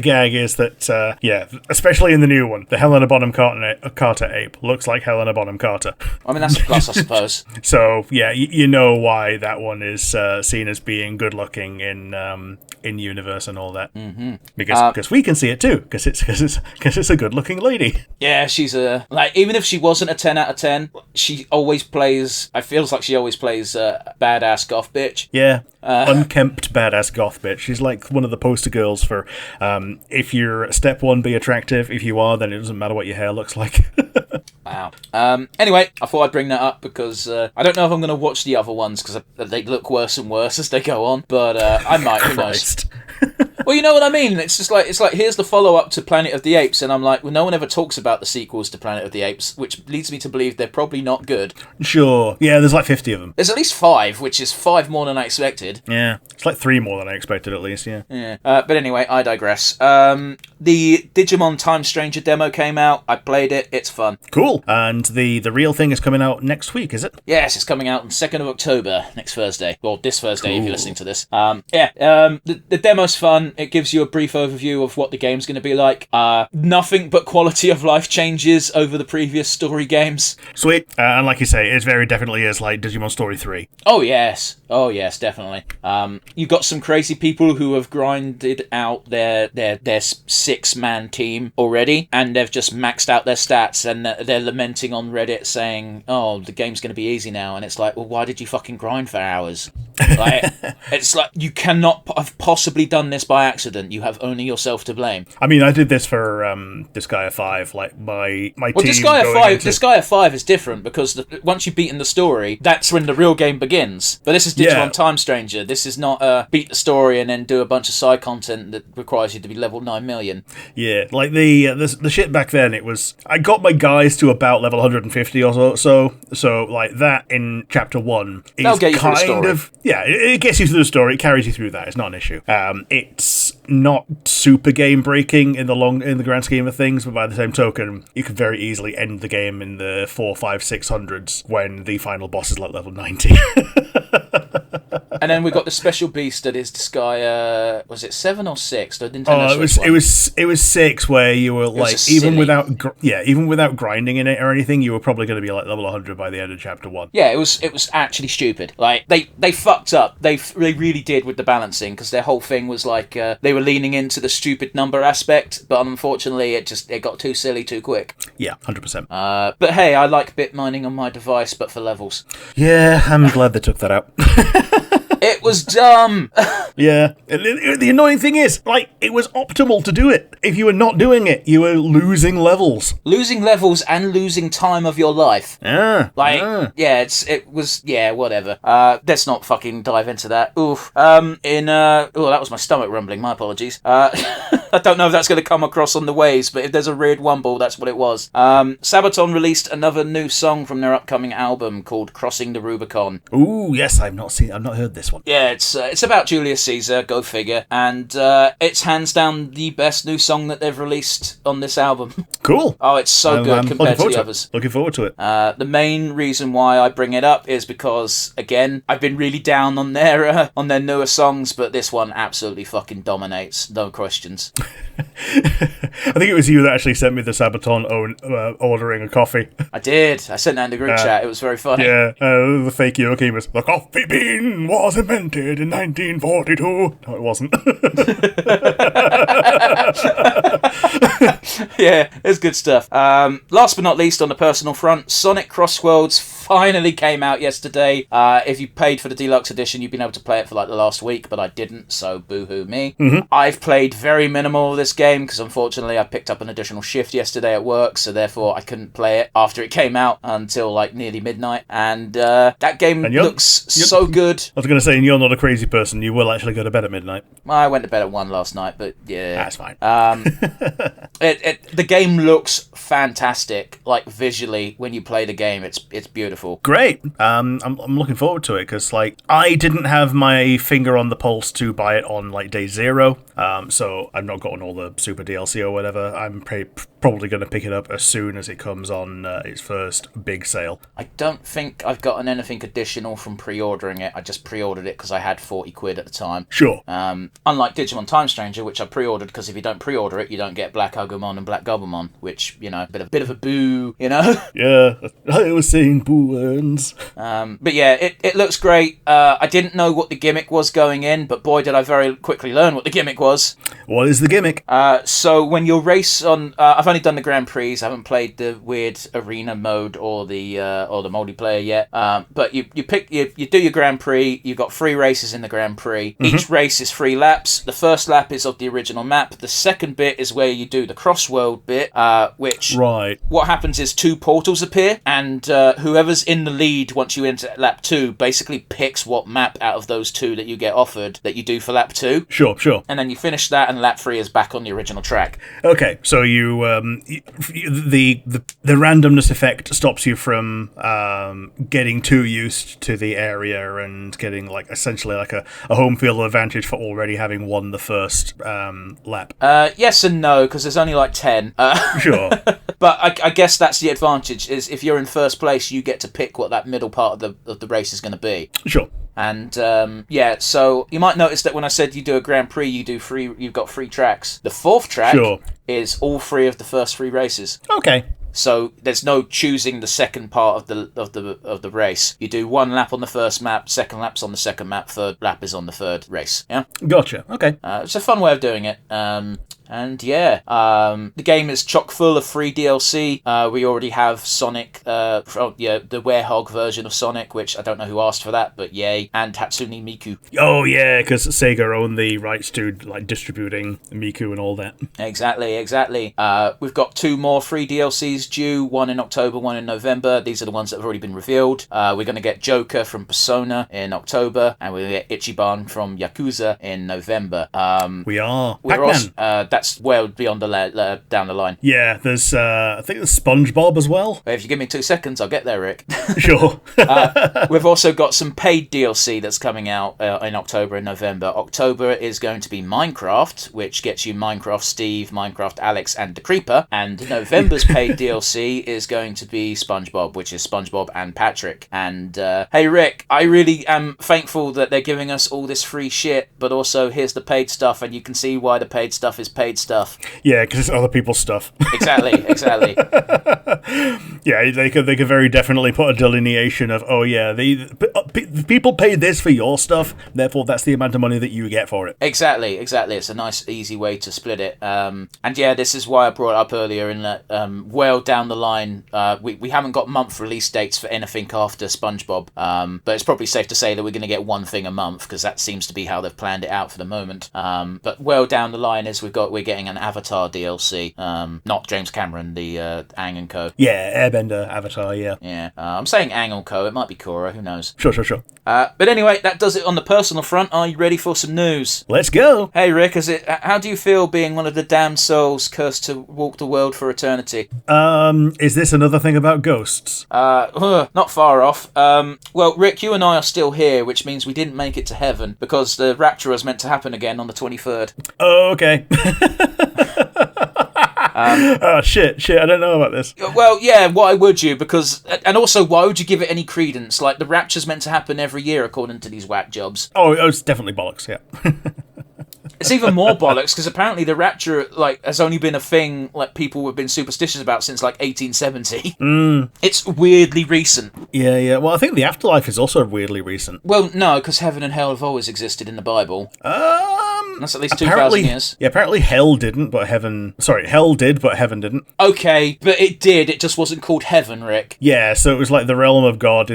gag is that, especially in the new one, the Helena Bonham Carter ape looks like Helena Bonham Carter. I mean, that's a plus, I suppose. So, yeah, you know why that one is seen as being good-looking in universe and all that. Mm-hmm. Because we can see it too, because it's a good-looking lady. Yeah, she's even if she wasn't a 10 out of 10, she always plays, I feels like she always plays a badass goth bitch. Yeah, unkempt badass goth bitch. She's like one of the poster girls for if you're step 1, be attractive. If you are, then it doesn't matter what your hair looks like. Wow. Anyway, I thought I'd bring that up because I don't know if I'm going to watch the other ones because they look worse and worse as they go on, but I might. Who knows? Well, you know what I mean? It's just like, here's the follow-up to Planet of the Apes, and I'm like, well, no one ever talks about the sequels to Planet of the Apes, which leads me to believe they're probably not good. Sure. Yeah, there's like 50 of them. There's at least 5, which is 5 more than I expected. Yeah. It's like 3 more than I expected, at least, yeah. Yeah. But anyway, I digress. The Digimon Time Stranger demo came out. I played it. It's fun. Cool. And the real thing is coming out next week, is it? Yes, it's coming out on 2nd of October, next Thursday. Well, this Thursday, if you're listening to this. The demo's fun. It gives you a brief overview of what the game's going to be like. Nothing but quality of life changes over the previous story games. Sweet. And like you say, it very definitely is like Digimon Story 3. Oh, yes, definitely. You've got some crazy people who have grinded out their 6-man team already, and they've just maxed out their stats, and they're lamenting on Reddit saying, oh, the game's going to be easy now. And it's like, well, why did you fucking grind for hours? Like, it's like, you cannot have possibly done this by accident. You have only yourself to blame. I mean, I did this for Disgaea 5, like my well, team. Disgaea 5 is different because once you've beaten the story, that's when the real game begins. But this is Digimon Time Stranger. This is not beat the story and then do a bunch of side content that requires you to be level 9 million. Yeah, like the shit back then, it was, I got my guys to about level 150 or so like that in chapter 1 is kind of, yeah, it gets you through the story, it carries you through that, it's not an issue. It's not super game breaking in the grand scheme of things, but by the same token, you could very easily end the game in the 4, 5, 600s when the final boss is like level 90. And then we've got the special beast that is Disgaea, was it 7 or 6? The Nintendo Switch it was 6, where you were like, even without grinding in it or anything, you were probably going to be like level 100 by the end of chapter 1. Yeah, it was actually stupid. Like they fucked up. They really did with the balancing, because their whole thing was like they were leaning into the stupid number aspect, but unfortunately it got too silly too quick. Yeah, 100%. But hey, I like bit mining on my device, but for levels. Yeah, I'm glad they took that out. It was dumb. Yeah. The annoying thing is, like, it was optimal to do it. If you were not doing it, you were losing levels. Losing levels and losing time of your life. Yeah. Whatever. Let's not fucking dive into that. Oof. That was my stomach rumbling. My apologies. I don't know if that's going to come across on the waves, but if there's a weird wumble, that's what it was. Sabaton released another new song from their upcoming album called Crossing the Rubicon. Ooh, yes, I've not heard this one. Yeah, it's about Julius Caesar, go figure, and it's hands down the best new song that they've released on this album. Cool. Oh, it's so good compared to the others. Looking forward to it. The main reason why I bring it up is because, again, I've been really down on their newer songs, but this one absolutely fucking dominates, no questions. I think it was you that actually sent me the Sabaton ordering a coffee. I did. I sent that in the group chat. It was very funny. Yeah, the fake Yoki was, the coffee bean was invented in 1942. No, it wasn't. Yeah, it's good stuff. Last but not least, on the personal front, Sonic Crossworlds finally came out yesterday. If you paid for the deluxe edition, you've been able to play it for like the last week, but I didn't, so boo-hoo me. Mm-hmm. I've played very minimal of this game because unfortunately I picked up an additional shift yesterday at work, so therefore I couldn't play it after it came out until like nearly midnight, and that game looks so good. I was going to say, and you're not a crazy person, you will actually go to bed at midnight. I went to bed at 1 last night, but yeah. That's fine. The game looks fantastic, like visually when you play the game, it's beautiful. Great. I'm looking forward to it because like I didn't have my finger on the pulse to buy it on like day 0, so I've not gotten all the super DLC or whatever. I'm probably going to pick it up as soon as it comes on its first big sale. I don't think I've gotten anything additional from pre-ordering it. I just pre-ordered it because I had 40 quid at the time. Sure. Unlike Digimon Time Stranger, which I pre-ordered because if you don't pre-order it, you don't get Black Agumon and Black Gabumon, which, you know, a bit of a boo, you know? Yeah, I was saying boo words. But yeah, it looks great. I didn't know what the gimmick was going in, but boy, did I very quickly learn what the gimmick was. What is the gimmick? So when you race on... I've only done the Grand Prix. I haven't played the weird arena mode or the multiplayer yet. But you do your Grand Prix. You've got 3 races in the Grand Prix. Mm-hmm. Each race is 3 laps. The first lap is of the original map. The second bit is where you do the cross-world bit, which... Right. What happens is 2 portals appear, and whoever's in the lead once you enter lap 2 basically picks what map out of those 2 that you get offered that you do for lap 2. Sure. And then you finish that, and lap 3 is back on the original track. Okay, so the randomness effect stops you from getting too used to the area and getting like essentially like a home field advantage for already having won the first lap. Yes and no, because there's only like 10. Sure. But I guess that's the advantage, is if you're in first place, you get to pick what that middle part of the race is going to be. Sure. And so you might notice that when I said you do a Grand Prix, you've got 3 tracks. The 4th track is all 3 of the first 3 races. Okay. So there's no choosing the second part of the race. You do 1 lap on the first map, 2nd lap's on the 2nd map, 3rd lap is on the 3rd race. Yeah. Gotcha. Okay. It's a fun way of doing it. And yeah, the game is chock full of free DLC. We already have Sonic, the Werehog version of Sonic, which I don't know who asked for that, but yay, and Hatsune Miku. Oh yeah, because Sega own the rights to like distributing Miku and all that. Exactly. We've got 2 more free DLCs due, 1 in October, 1 in November. These are the ones that have already been revealed. We're going to get Joker from Persona in October, and we're going to get Ichiban from Yakuza in November. We are. We're also, that's well beyond down the line. Yeah, there's I think there's SpongeBob as well. If you give me 2 seconds, I'll get there, Rick. Sure. We've also got some paid DLC that's coming out in October and November. October is going to be Minecraft, which gets you Minecraft Steve, Minecraft Alex, and the Creeper. And November's paid DLC is going to be SpongeBob, which is SpongeBob and Patrick. And hey, Rick, I really am thankful that they're giving us all this free shit, but also here's the paid stuff, and you can see why the paid stuff is paid stuff. Yeah, because it's other people's stuff. Exactly. Yeah, they could very definitely put a delineation of, oh yeah, the people paid this for your stuff, therefore that's the amount of money that you get for it. Exactly. It's a nice, easy way to split it. And yeah, this is why I brought it up earlier in that well down the line, we haven't got month release dates for anything after SpongeBob, but it's probably safe to say that we're going to get 1 thing a month, because that seems to be how they've planned it out for the moment. But well down the line is we've got we're getting an Avatar DLC. Not James Cameron, the Aang and Co. Yeah, Airbender, Avatar, yeah. Yeah, I'm saying Aang or Co. It might be Korra, who knows? Sure. But anyway, that does it on the personal front. Are you ready for some news? Let's go! Hey Rick, how do you feel being one of the damned souls cursed to walk the world for eternity? Is this another thing about ghosts? Not far off. Well, Rick, you and I are still here, which means we didn't make it to heaven, because the rapture was meant to happen again on the 23rd. Oh, okay. Oh, shit, I don't know about this. Well, yeah, why would you? And also, why would you give it any credence? Like, the rapture's meant to happen every year, according to these whack jobs. Oh, it's definitely bollocks, yeah. It's even more bollocks, because apparently the rapture, like, has only been a thing, like, people have been superstitious about since, like, 1870. It's weirdly recent. Yeah. Well, I think the afterlife is also weirdly recent. Well, no, because heaven and hell have always existed in the Bible. That's at least 2,000 years. Yeah, apparently hell didn't, but heaven... Sorry, hell did, but heaven didn't. Okay, but it did. It just wasn't called heaven, Rick. Yeah, so it was like the realm of God,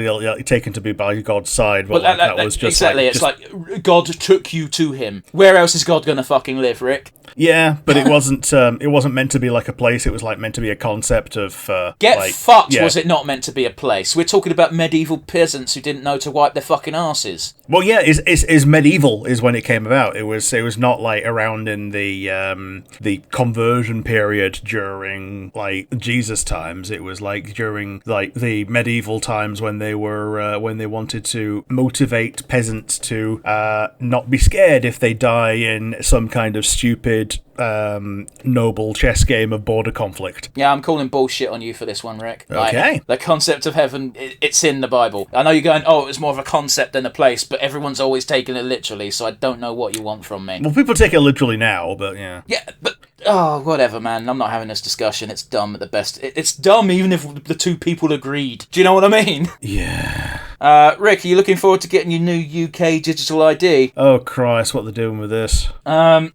taken to be by God's side, but that was just exactly. like... It's like God took you to him. Where else is God gonna fucking live, Rick? Yeah, but it wasn't meant to be like a place, it was like meant to be a concept of... fucked, yeah. Was it not meant to be a place? We're talking about medieval peasants who didn't know to wipe their fucking arses. Well, yeah, is medieval is when it came about. It was not like around in the conversion period during like Jesus times. It was like during like the medieval times when they were when they wanted to motivate peasants to not be scared if they die in some kind of stupid noble chess game of border conflict. Yeah, I'm calling bullshit on you for this one, Rick. Okay. Like, the concept of heaven, it's in the Bible. I know you're going, oh, it's more of a concept than a place, but everyone's always taken it literally, so I don't know what you want from me. Well, people take it literally now, but yeah. Yeah, but... Oh, whatever, man. I'm not having this discussion. It's dumb at the best. It's dumb even if the two people agreed. Do you know what I mean? Yeah. Rick, are you looking forward to getting your new UK digital ID? Oh, Christ, what they're doing with this.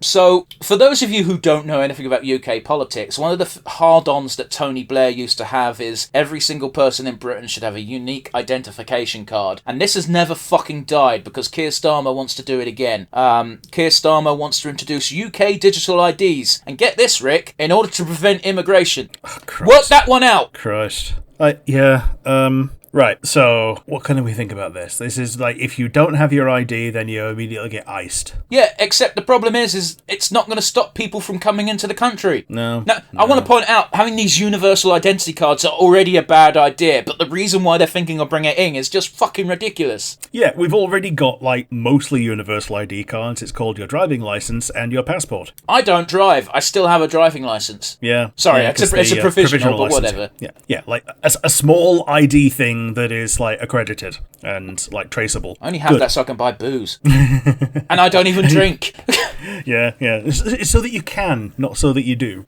So, for those of you who don't know anything about UK politics, one of the hard-ons that Tony Blair used to have is every single person in Britain should have a unique identification card. And this has never fucking died because Keir Starmer wants to do it again. Keir Starmer wants to introduce UK digital IDs. And get this, Rick, in order to prevent immigration. Oh, Christ. Work that one out! Christ. Right, so what can we think about this? This is like, if you don't have your ID, then you immediately get iced. Yeah, except the problem is it's not going to stop people from coming into the country. No. I want to point out, having these universal identity cards are already a bad idea, but the reason why they're thinking of bringing it in is just fucking ridiculous. Yeah, we've already got, like, mostly universal ID cards. It's called your driving license and your passport. I don't drive. I still have a driving license. Yeah. Sorry, yeah, it's a provisional, but whatever. Yeah, like, a small ID thing that is like accredited and like traceable. I only have that so I can buy booze. And I don't even drink. Yeah. It's so that you can, not so that you do.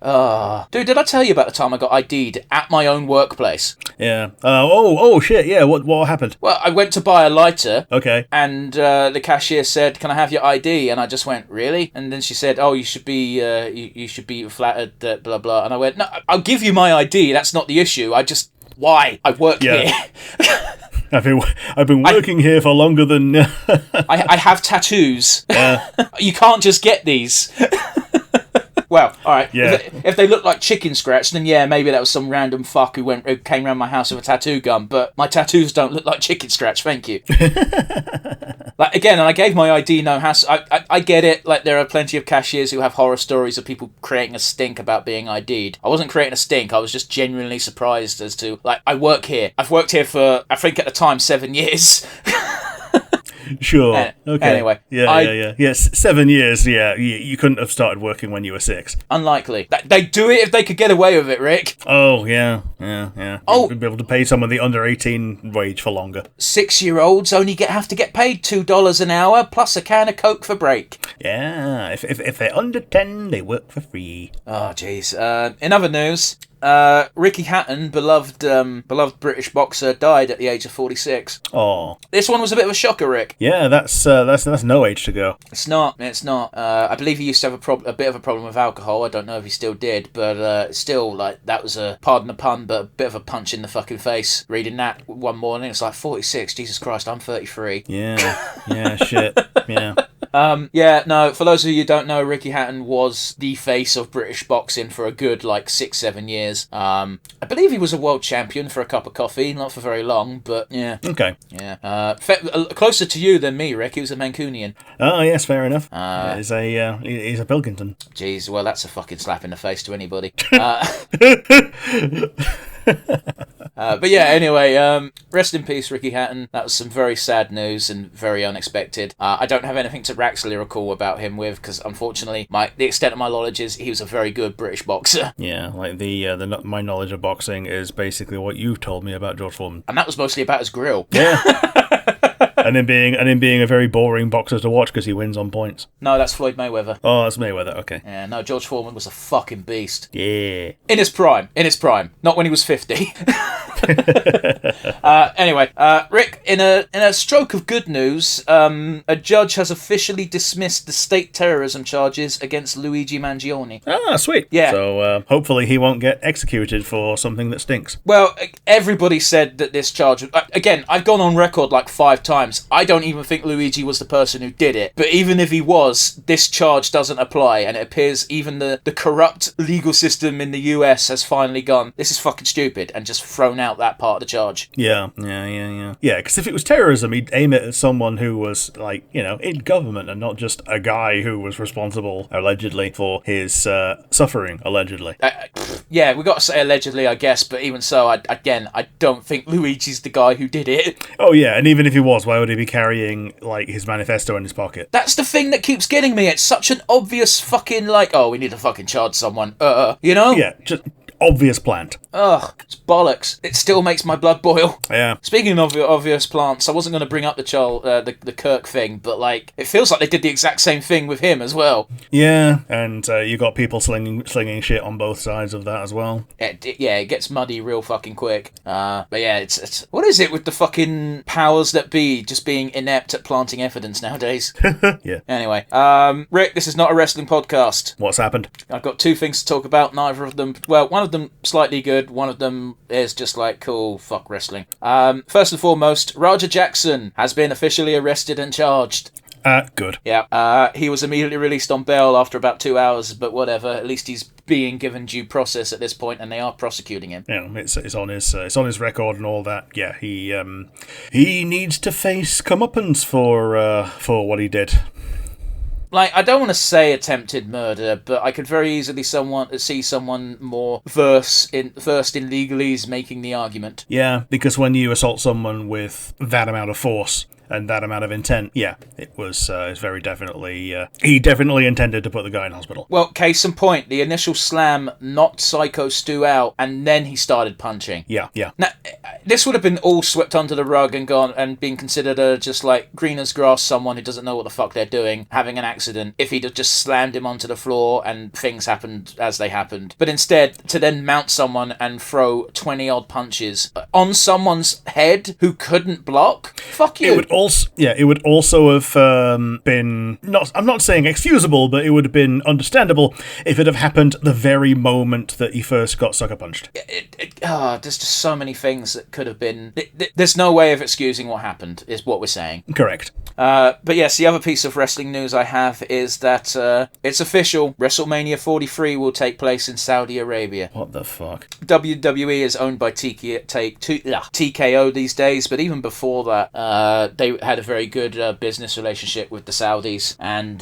Dude, did I tell you about the time I got ID'd at my own workplace? Yeah. Oh shit, yeah, what happened? Well, I went to buy a lighter. Okay. And the cashier said, "Can I have your ID?" And I just went, "Really?" And then she said, "Oh, you should be flattered, blah blah." And I went, "No, I'll give you my ID. That's not the issue. Why? I work here." I've been working here for longer than... I have tattoos. Yeah. You can't just get these. Well, all right. Yeah. If they look like chicken scratch, then yeah, maybe that was some random fuck who came around my house with a tattoo gun. But my tattoos don't look like chicken scratch. Thank you. Like, again, and I gave my ID no hassle. I get it. Like, there are plenty of cashiers who have horror stories of people creating a stink about being ID'd. I wasn't creating a stink. I was just genuinely surprised as to, like, I work here. I've worked here for, I think at the time, 7 years. Sure. Okay. Anyway. Yeah. Yes, 7 years, yeah. You couldn't have started working when you were 6. Unlikely. They'd do it if they could get away with it, Rick. Oh, yeah. Oh. You'd be able to pay some of the under 18 wage for longer. 6-year-olds only have to get paid $2 an hour plus a can of Coke for break. Yeah, if they're under 10, they work for free. Oh, jeez. In other news... Ricky Hatton, beloved British boxer, died at the age of 46. Oh, this one was a bit of a shocker, Rick. Yeah, that's no age to go. It's not. I believe he used to have a bit of a problem with alcohol. I don't know if he still did, but still, like, that was pardon the pun, but a bit of a punch in the fucking face. Reading that one morning, it's like 46. Jesus Christ, I'm 33. Yeah, shit. Yeah. Yeah, no, for those of you who don't know, Ricky Hatton was the face of British boxing for a good, 6-7 years. I believe he was a world champion for a cup of coffee, not for very long, but yeah. Okay. Yeah. Closer to you than me, Rick. He was a Mancunian. Oh, yes, fair enough. He's a Pilkington. Jeez, well, that's a fucking slap in the face to anybody. But yeah, anyway, rest in peace, Ricky Hatton. That was some very sad news and very unexpected. I don't have anything to actually recall about him with, because unfortunately, the extent of my knowledge is he was a very good British boxer. Yeah, my knowledge of boxing is basically what you've told me about George Foreman. And that was mostly about his grill. Yeah. And him being a very boring boxer to watch because he wins on points. No, that's Floyd Mayweather. Oh, that's Mayweather, okay. Yeah, no, George Foreman was a fucking beast. Yeah. In his prime. Not when he was 50. Anyway, Rick, in a stroke of good news, a judge has officially dismissed the state terrorism charges against Luigi Mangione. Ah, sweet. Yeah. So hopefully he won't get executed for something that stinks. Well, everybody said that this charge... Again, I've gone on record 5 times. I don't even think Luigi was the person who did it. But even if he was, this charge doesn't apply. And it appears even the corrupt legal system in the US has finally gone, this is fucking stupid, and just thrown out that part of the charge. Yeah, because if it was terrorism, he'd aim it at someone who was, in government and not just a guy who was responsible, allegedly, for his suffering, allegedly. Yeah, we got to say allegedly, I guess, but even so, I don't think Luigi's the guy who did it. Oh, yeah, and even if he was, why would he be carrying, his manifesto in his pocket? That's the thing that keeps getting me. It's such an obvious fucking, we need to fucking charge someone, Yeah, just obvious plant. Ugh, it's bollocks. It still makes my blood boil. Yeah. Speaking of obvious plants, I wasn't going to bring up the Kirk thing, but it feels like they did the exact same thing with him as well. Yeah, and you got people slinging shit on both sides of that as well. It gets muddy real fucking quick. But yeah, it's what is it with the fucking powers that be just being inept at planting evidence nowadays? Yeah. Anyway, Rick, this is not a wrestling podcast. What's happened? I've got 2 things to talk about. Neither of them. Well, one of them slightly good. One of them is just cool, fuck wrestling. First and foremost, Roger Jackson has been officially arrested and charged. Good. Yeah. He was immediately released on bail after about 2 hours, but whatever. At least he's being given due process at this point, and they are prosecuting him. Yeah, it's on his record and all that. Yeah, he needs to face comeuppance for what he did. I don't want to say attempted murder, but I could very easily see someone more versed in legalese making the argument. Yeah, because when you assault someone with that amount of force and that amount of intent, yeah, it's very definitely... he definitely intended to put the guy in hospital. Well, case in point, the initial slam knocked Psycho Stu out, and then he started punching. Yeah. Now, this would have been all swept under the rug and gone and been considered just green as grass, someone who doesn't know what the fuck they're doing, having an accident, if he'd have just slammed him onto the floor and things happened as they happened. But instead, to then mount someone and throw 20-odd punches on someone's head who couldn't block? Fuck you. It would also have been I'm not saying excusable, but it would have been understandable if it had happened the very moment that he first got sucker punched. There's just so many things that could have been. There's no way of excusing what happened, is what we're saying. Correct. But yes, the other piece of wrestling news I have is that it's official. WrestleMania 43 will take place in Saudi Arabia. What the fuck? WWE is owned by TKO these days, but even before that, they had a very good business relationship with the Saudis, and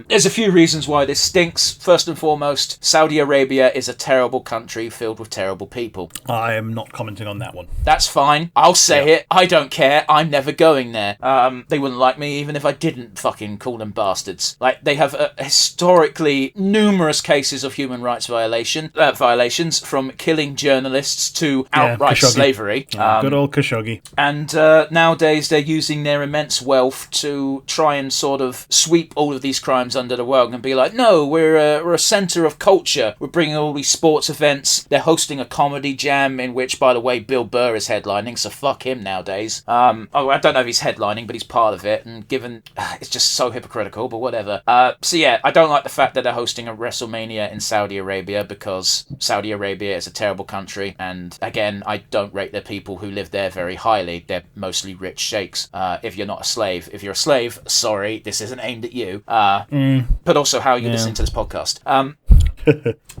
there's a few reasons why this stinks. First and foremost, Saudi Arabia is a terrible country filled with terrible people. I am not commenting on that one. That's fine. I'll say it. I don't care. I'm never going there. They wouldn't like me even if I didn't fucking call them bastards. They have historically numerous cases of human rights violations, from killing journalists to outright slavery. Good old Khashoggi. And nowadays they're using their immense wealth to try and sort of sweep all of these crimes under the rug and be like, no, we're a centre of culture. We're bringing all these sports events. They're hosting a comedy jam in which, by the way, Bill Burr is headlining, so fuck him nowadays. I don't know if he's headlining, but he's part of it, and given it's just so hypocritical, but whatever. So yeah, I don't like the fact that they're hosting a WrestleMania in Saudi Arabia, because Saudi Arabia is a terrible country, and again, I don't rate the people who live there very highly. They're mostly rich sheikhs if you're not a slave. If you're a slave, sorry, this isn't aimed at you. But also how you're listening to this podcast.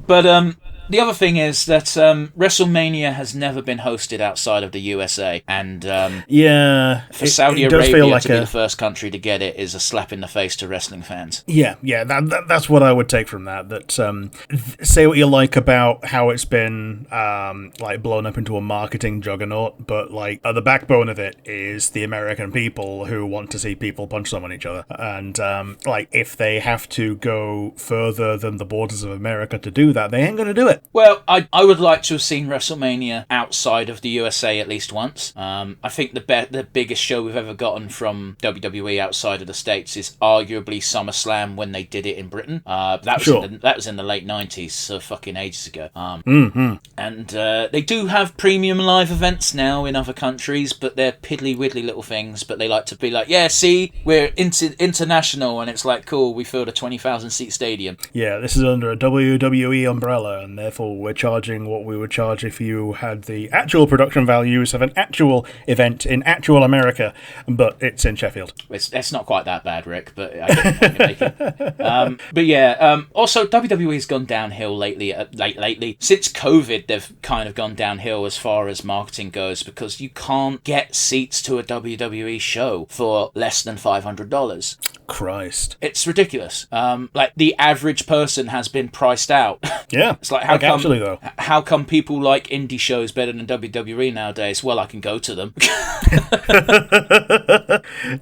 But the other thing is that WrestleMania has never been hosted outside of the USA, and for Saudi Arabia to be the first country to get it is a slap in the face to wrestling fans. Yeah, that's what I would take from that. That say what you like about how it's been like blown up into a marketing juggernaut, but like at the backbone of it is the American people who want to see people punch someone each other, and like if they have to go further than the borders of America to do that, they ain't gonna do it. Well, I would like to have seen WrestleMania outside of the USA at least once. I think the biggest show we've ever gotten from WWE outside of the States is arguably SummerSlam when they did it in Britain. That was in the late 90s, so fucking ages ago. And they do have premium live events now in other countries, but they're piddly-widdly little things, but they like to be like, yeah, see, we're international, and it's like, cool, we filled a 20,000-seat stadium. Yeah, this is under a WWE umbrella, and therefore we're charging what we would charge if you had the actual production values of an actual event in actual America, but it's in Sheffield. It's not quite that bad, Rick, but I get the point you're making. But yeah, also WWE's gone downhill lately. Since COVID, they've kind of gone downhill as far as marketing goes, because you can't get seats to a WWE show for less than $500. Christ. It's ridiculous. Like, the average person has been priced out. Yeah. It's like, how come people like indie shows better than WWE nowadays? Well, I can go to them.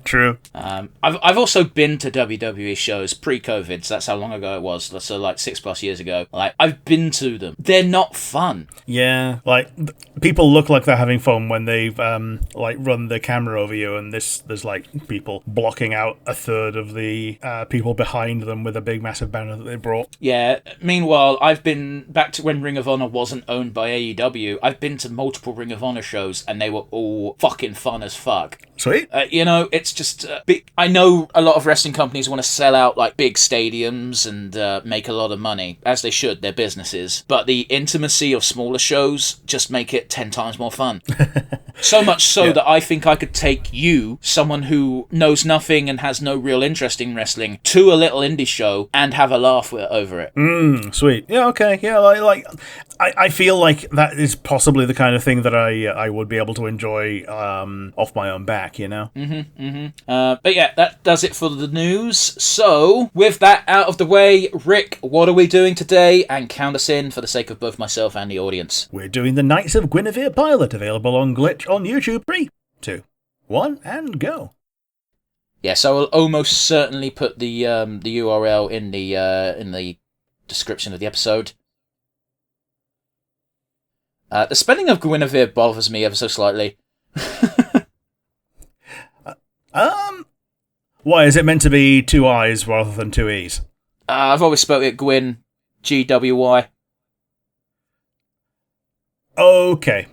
True. I've also been to WWE shows pre-COVID, so that's how long ago it was. So like 6+ years ago. Like, I've been to them. They're not fun. Yeah, like people look like they're having fun when they've like run the camera over you, and there's like people blocking out a third of the people behind them with a big massive banner that they brought. Yeah. Meanwhile, I've been back to when Ring of Honor wasn't owned by AEW. I've been to multiple Ring of Honor shows, and they were all fucking fun as fuck. Sweet. It's just big. I know a lot of wrestling companies want to sell out like big stadiums and make a lot of money, as they should. They're businesses, but the intimacy of smaller shows just make it 10 times more fun. So much so that I think I could take you, someone who knows nothing and has no real interest in wrestling, to a little indie show and have a laugh over it. Sweet. Yeah, okay. Yeah, I feel like that is possibly the kind of thing that I would be able to enjoy off my own back, you know? But yeah, that does it for the news. So, with that out of the way, Rick, what are we doing today? And count us in for the sake of both myself and the audience. We're doing the Knights of Guinevere pilot, available on Glitch on YouTube. 3, 2, 1, and go. Yes, I will almost certainly put the URL in the description of the episode. The spelling of Guinevere bothers me ever so slightly. Why is it meant to be 2 I's rather than 2 E's? I've always spelled it Gwyn, GWY. Okay.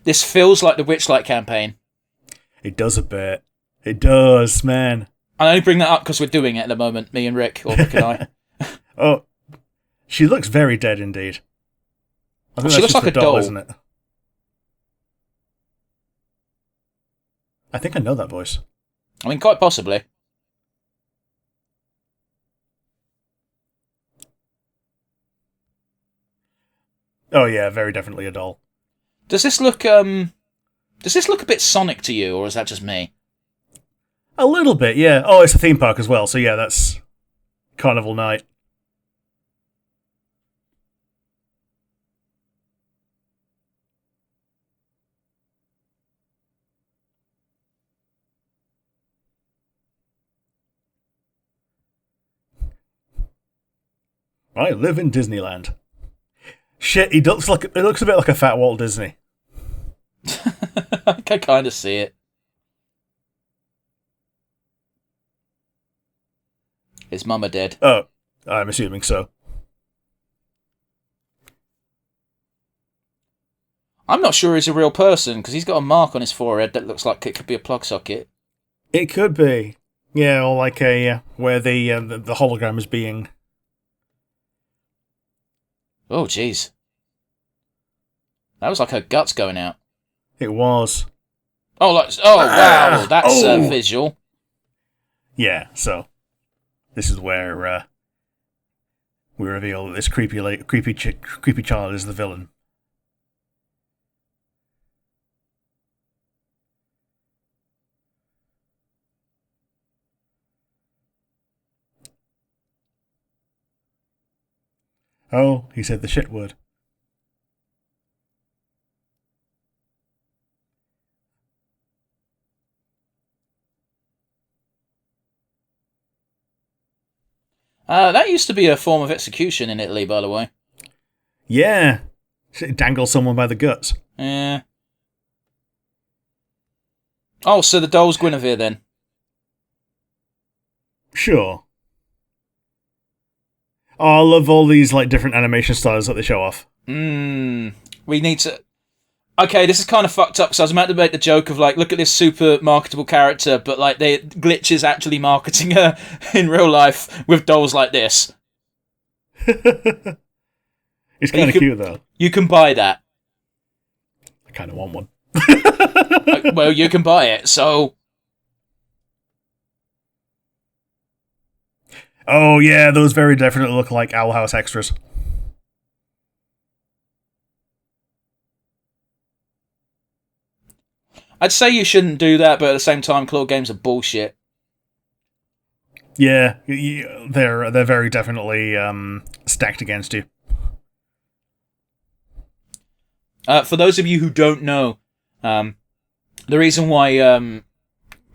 This feels like the Witchlight campaign. It does a bit. It does, man. I only bring that up because we're doing it at the moment, me and Rick, or Rick and I. Oh, she looks very dead indeed. I think she looks like a doll, isn't it? I think I know that voice. I mean, quite possibly. Oh yeah, very definitely a doll. Does this look a bit Sonic to you, or is that just me? A little bit, yeah. Oh, it's a theme park as well, so yeah, that's Carnival Night. I live in Disneyland. Shit, it looks a bit like a fat Walt Disney. I can kind of see it. Is Mama dead? Oh, I'm assuming so. I'm not sure he's a real person, because he's got a mark on his forehead that looks like it could be a plug socket. It could be. Yeah, or like where the hologram is being... Oh, jeez. That was like her guts going out. It was. Oh, wow, that's visual. Yeah, so this is where we reveal that this creepy child is the villain. Oh, he said the shit word. That used to be a form of execution in Italy, by the way. Yeah. Dangle someone by the guts. Yeah. Oh, so the doll's Guinevere then? Sure. Oh, I love all these like different animation styles that they show off. We need to... Okay, this is kind of fucked up, because I was about to make the joke of, like, look at this super marketable character, but, like, Glitch is actually marketing her in real life with dolls like this. It's kind of cute, though. You can buy that. I kind of want one. Well, you can buy it, so... Oh, yeah, those very definitely look like Owl House extras. I'd say you shouldn't do that, but at the same time, claw games are bullshit. Yeah, they're very definitely stacked against you. For those of you who don't know, the reason why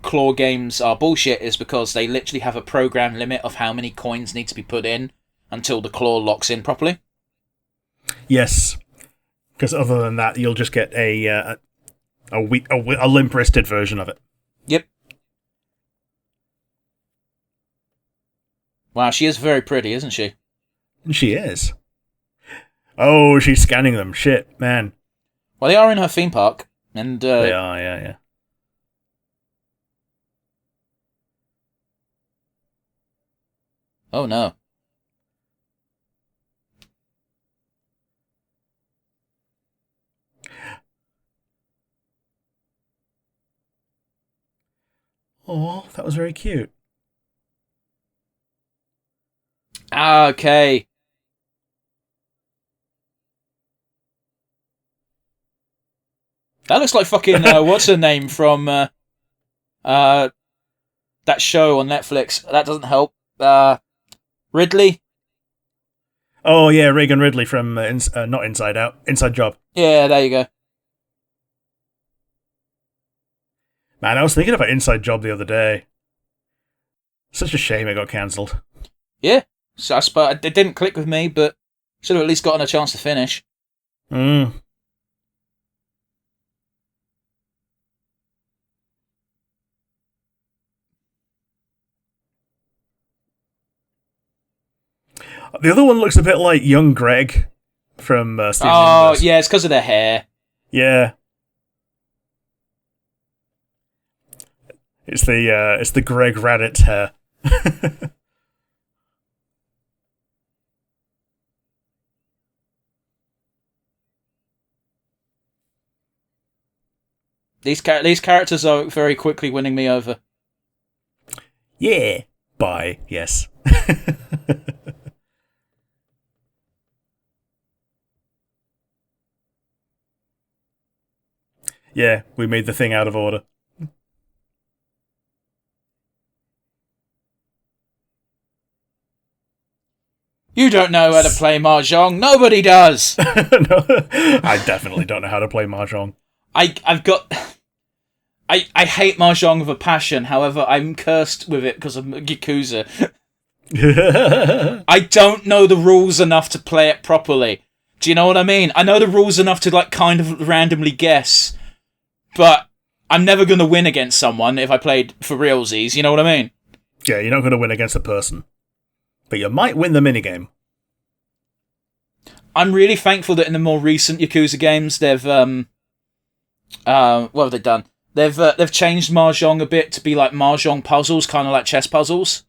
claw games are bullshit is because they literally have a program limit of how many coins need to be put in until the claw locks in properly. Yes, because other than that, you'll just get a limp-wristed version of it. Yep. Wow, she is very pretty, isn't she? She is. Oh, she's scanning them. Shit, man. Well, they are in her theme park, and they are, yeah. Oh no. Oh, that was very cute. Okay. That looks like fucking what's her name from that show on Netflix. That doesn't help. Ridley. Oh yeah, Reagan Ridley from not Inside Out, Inside Job. Yeah, there you go. Man, I was thinking about Inside Job the other day. Such a shame it got cancelled. Yeah, so I suppose it didn't click with me, but should have at least gotten a chance to finish. The other one looks a bit like young Greg from Steven's Universe. Yeah, it's because of their hair. Yeah. It's the Greg Raditz hair. These characters are very quickly winning me over. Yeah. Bye. Yes. Yeah, we made the thing out of order. You don't know how to play Mahjong. Nobody does. No, I definitely don't know how to play Mahjong. I hate Mahjong with a passion. However, I'm cursed with it because of Yakuza. I don't know the rules enough to play it properly. Do you know what I mean? I know the rules enough to like kind of randomly guess, but I'm never going to win against someone if I played for realsies. You know what I mean? Yeah, you're not going to win against a person. But you might win the minigame. I'm really thankful that in the more recent Yakuza games, they've what have they done? They've changed Mahjong a bit to be like Mahjong puzzles, kind of like chess puzzles.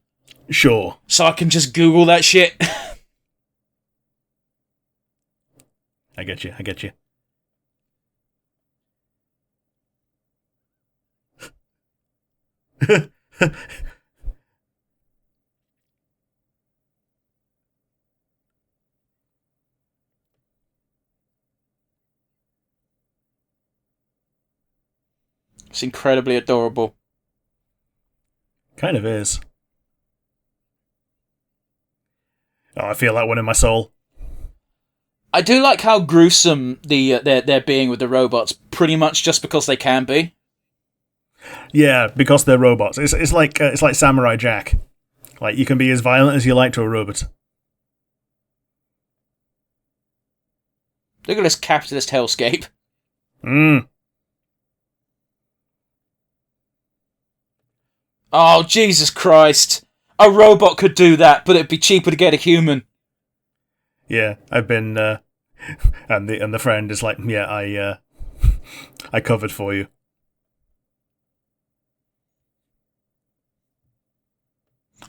Sure. So I can just Google that shit. I get you. It's incredibly adorable. Kind of is. Oh, I feel that one in my soul. I do like how gruesome they're being with the robots, pretty much just because they can be. Yeah, because they're robots. It's like Samurai Jack. Like, you can be as violent as you like to a robot. Look at this capitalist hellscape. Oh, Jesus Christ. A robot could do that, but it'd be cheaper to get a human. Yeah, I've been, and the friend is like, yeah, I covered for you.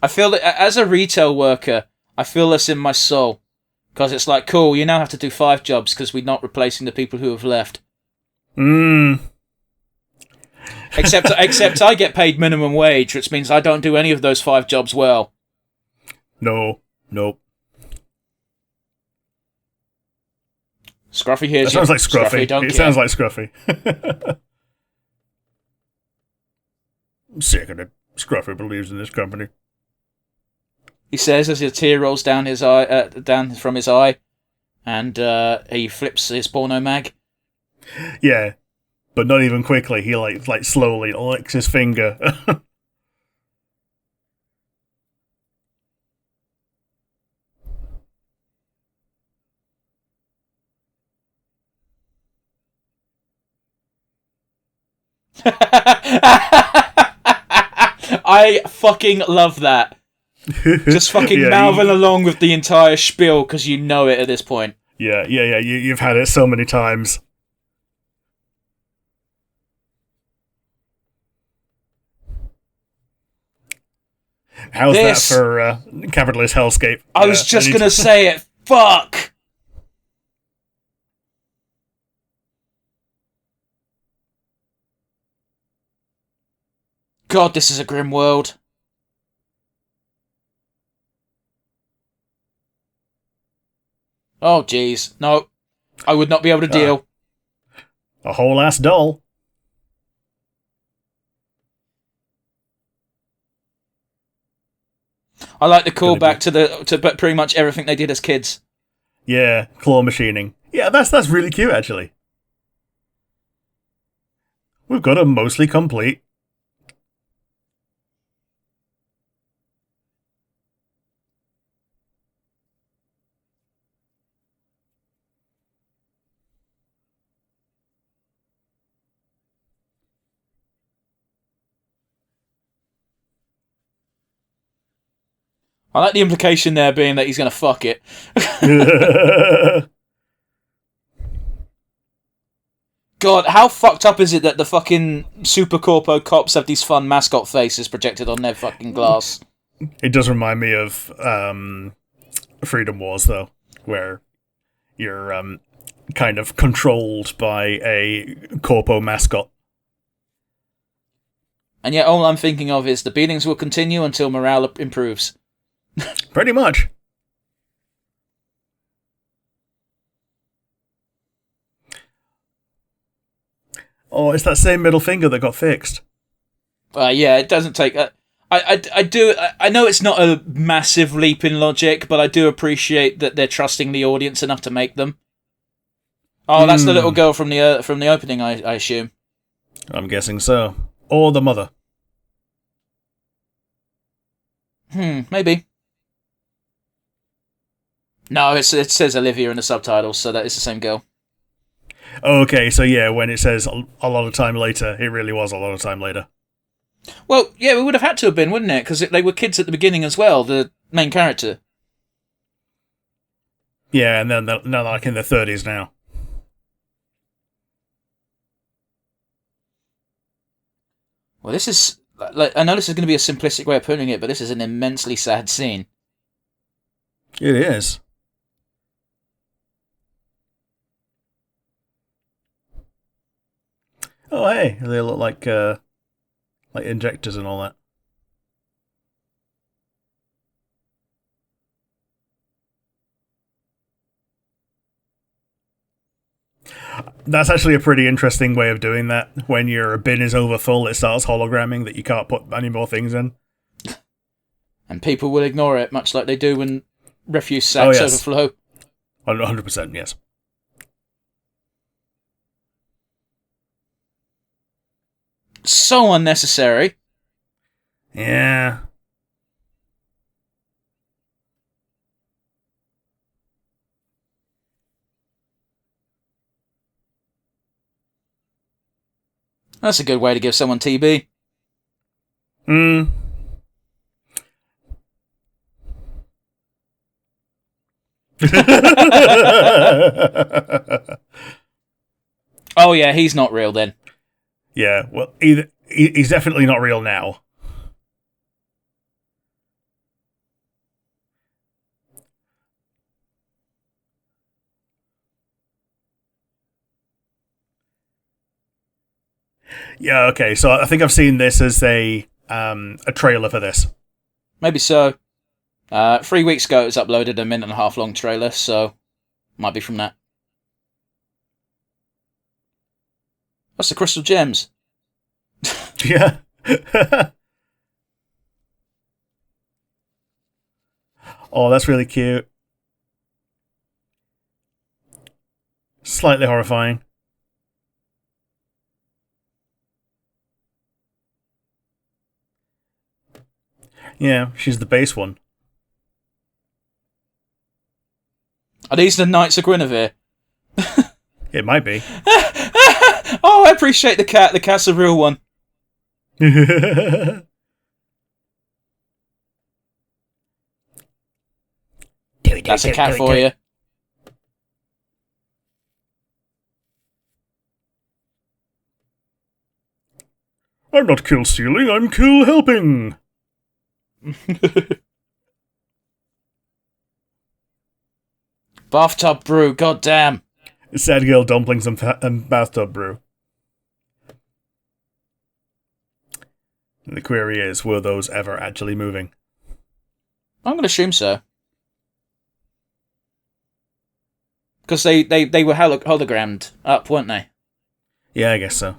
I feel that as a retail worker, I feel this in my soul. Because it's like, cool, you now have to do 5 jobs because we're not replacing the people who have left. Except I get paid minimum wage, which means I don't do any of those 5 jobs well. No, nope. Scruffy hears you. That sounds like Scruffy. Scruffy, don't it care. sounds like Scruffy. I'm sick of it. Scruffy believes in this company. He says as a tear rolls down his eye, down from his eye, and he flips his porno mag. Yeah, but not even quickly. He like slowly licks his finger. I fucking love that. Just fucking mouthing along with the entire spiel because you know it at this point. Yeah. You've had it so many times. How's that for capitalist hellscape? I was just gonna say it. Fuck. God, this is a grim world. Oh, jeez. No. I would not be able to deal. A whole ass doll. I like the callback to pretty much everything they did as kids. Yeah, claw machining. Yeah, that's really cute, actually. We've got them mostly complete. I like the implication there being that he's going to fuck it. God, how fucked up is it that the fucking Super Corpo cops have these fun mascot faces projected on their fucking glass? It does remind me of Freedom Wars, though, where you're kind of controlled by a Corpo mascot. And yet all I'm thinking of is the beatings will continue until morale improves. Pretty much. Oh, it's that same middle finger that got fixed. Yeah, it doesn't take... I know it's not a massive leap in logic, but I do appreciate that they're trusting the audience enough to make them. Oh, that's the little girl from the opening, I assume. I'm guessing so. Or the mother. Maybe. No, it says Olivia in the subtitles, so that is the same girl. Okay, so yeah, when it says a lot of time later, it really was a lot of time later. Well, yeah, it would have had to have been, wouldn't it? Because they were kids at the beginning as well, the main character. Yeah, and then they're like in their 30s now. Well, this is... I know this is going to be a simplistic way of putting it, but this is an immensely sad scene. It is. Oh, hey, they look like like injectors and all that. That's actually a pretty interesting way of doing that. When your bin is overfull, it starts hologramming that you can't put any more things in. And people will ignore it, much like they do when refuse sacks overflow. 100%, yes. So unnecessary. Yeah. That's a good way to give someone TB. Oh yeah, he's not real then. Yeah, well, he's definitely not real now. Yeah, okay, so I think I've seen this as a trailer for this. Maybe so. 3 weeks ago it was uploaded, a minute and a half long trailer, so might be from that. What's the crystal gems? Yeah. Oh, that's really cute. Slightly horrifying. Yeah, she's the base one. Are these the Knights of Guinevere? It might be. Oh, I appreciate the cat. The cat's a real one. That's a cat for you. I'm not kill stealing, I'm kill helping. Bathtub brew, goddamn. Sad girl dumplings and bathtub brew. And the query is, were those ever actually moving? I'm going to assume so. Because they were hologrammed up, weren't they? Yeah, I guess so.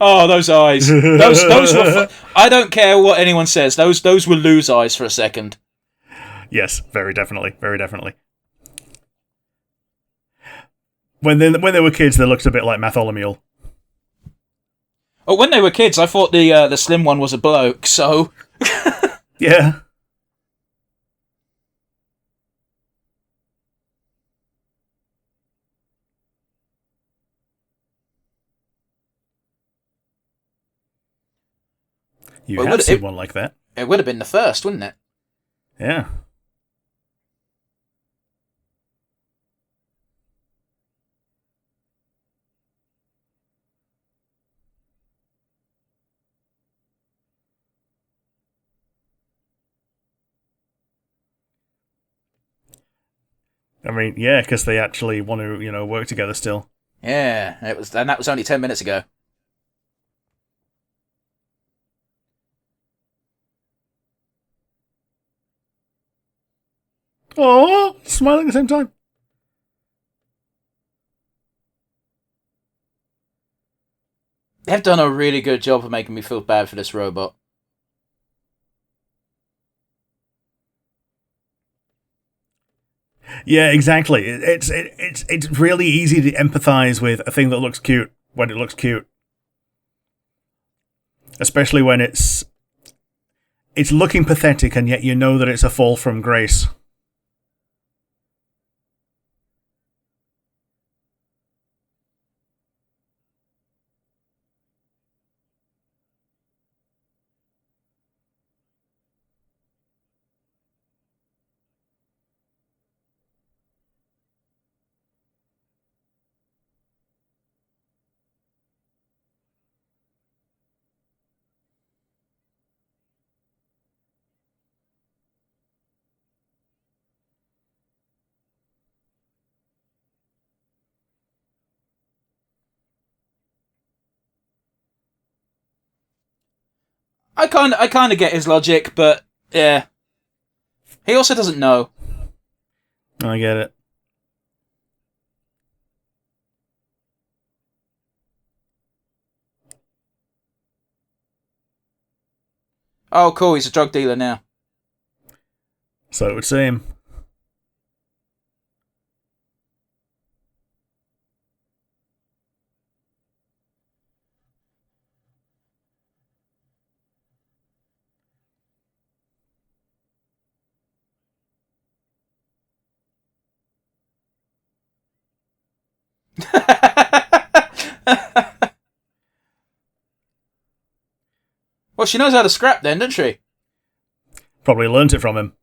Oh, those eyes. Those were. I don't care what anyone says. Those were Lou's eyes for a second. Yes, very definitely, very definitely. When they were kids, they looked a bit like Bartholomew. Oh, when they were kids, I thought the slim one was a bloke. So Yeah. You have seen one like that. It would have been the first, wouldn't it? Yeah. I mean, yeah, because they actually want to, work together still. Yeah, it was, and that was only 10 minutes ago. Oh, smiling at the same time. They've done a really good job of making me feel bad for this robot. Yeah, exactly. It's really easy to empathize with a thing that looks cute when it looks cute, especially when it's looking pathetic and yet you know that it's a fall from grace. I kind of get his logic, but yeah, he also doesn't know. I get it. Oh, cool, he's a drug dealer now. So it would seem. Well, she knows how to scrap then, doesn't she? Probably learnt it from him.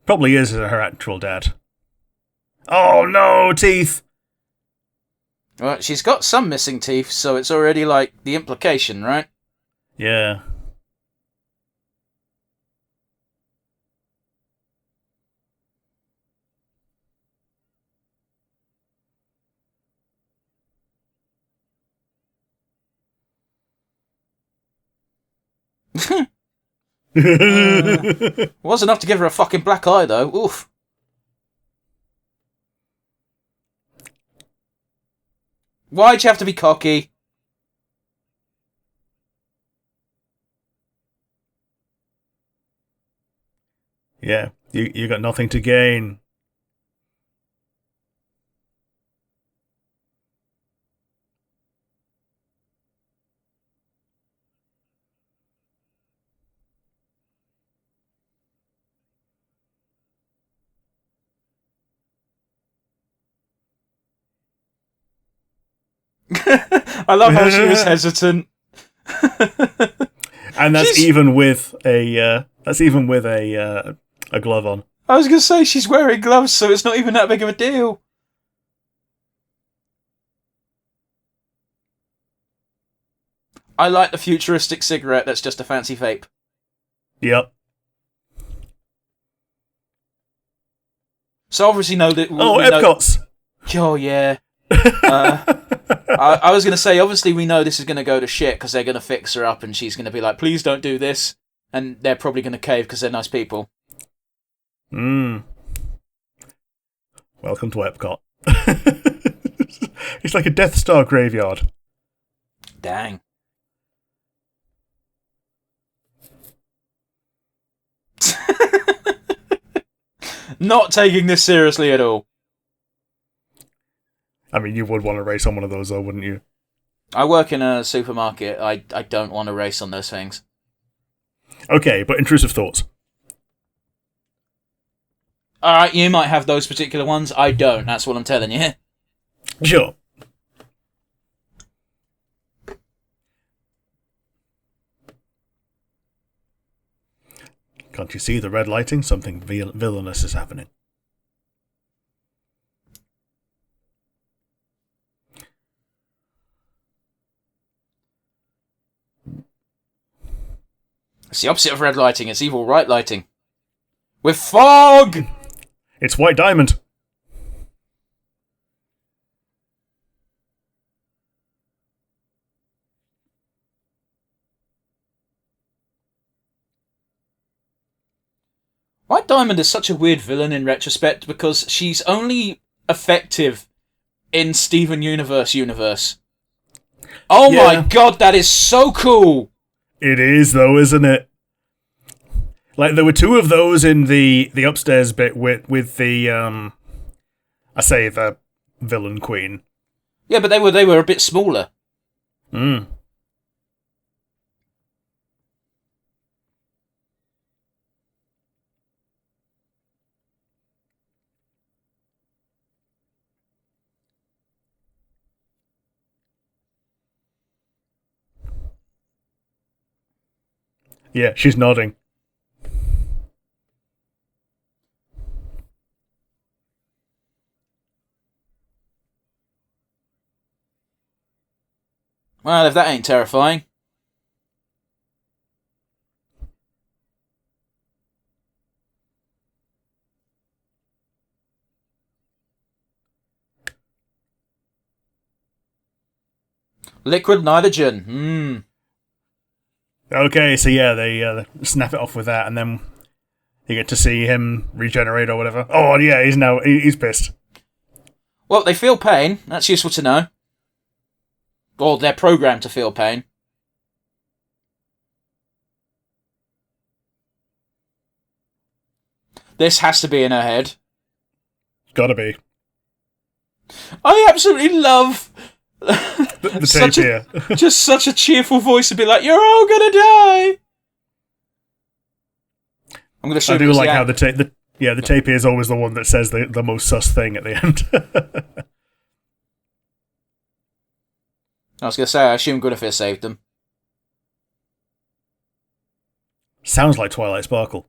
Probably is her actual dad. Oh no, teeth! Well, she's got some missing teeth, so it's already like the implication, right? Yeah. Was enough to give her a fucking black eye, though. Oof. Why'd you have to be cocky? Yeah, you got nothing to gain. I love how she was hesitant. And that's even with a glove on. I was gonna say she's wearing gloves, so it's not even that big of a deal. I like the futuristic cigarette that's just a fancy vape. Yep. So obviously know that... Epcot's! Oh, yeah. I was going to say, obviously we know this is going to go to shit because they're going to fix her up and she's going to be like, please don't do this. And they're probably going to cave because they're nice people. Welcome to Epcot. It's like a Death Star graveyard. Dang. Not taking this seriously at all. I mean, you would want to race on one of those, though, wouldn't you? I work in a supermarket. I don't want to race on those things. Okay, but intrusive thoughts. Alright, you might have those particular ones. I don't. That's what I'm telling you. Sure. Can't you see the red lighting? Something villainous is happening. It's the opposite of red lighting. It's evil right lighting. With fog! It's White Diamond. White Diamond is such a weird villain in retrospect because she's only effective in Steven universe. Oh my god, that is so cool! It is, though, isn't it? Like, there were two of those in the upstairs bit with the, the villain queen. Yeah, but they were a bit smaller. Yeah, she's nodding. Well, if that ain't terrifying. Liquid nitrogen. Okay, so yeah, they snap it off with that, and then you get to see him regenerate or whatever. Oh, yeah, he's pissed. Well, they feel pain. That's useful to know. Or they're programmed to feel pain. This has to be in her head. Gotta be. I absolutely love the tape here. Just such a cheerful voice to be like, "You're all gonna die." I'm gonna show. I do like how the tape here is always the one that says the most sus thing at the end. I was gonna say, I assume Guinevere saved them. Sounds like Twilight Sparkle.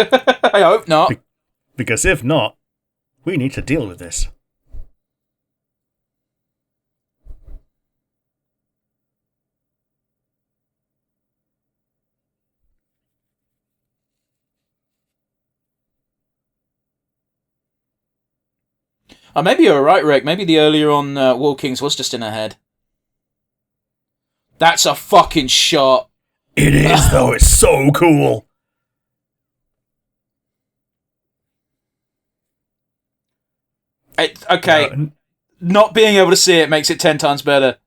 I hope not. Because if not, we need to deal with this. Oh, maybe you're right, Rick. Maybe the earlier on War Kings was just in her head. That's a fucking shot. It is, though. It's so cool. Not being able to see it makes it 10 times better.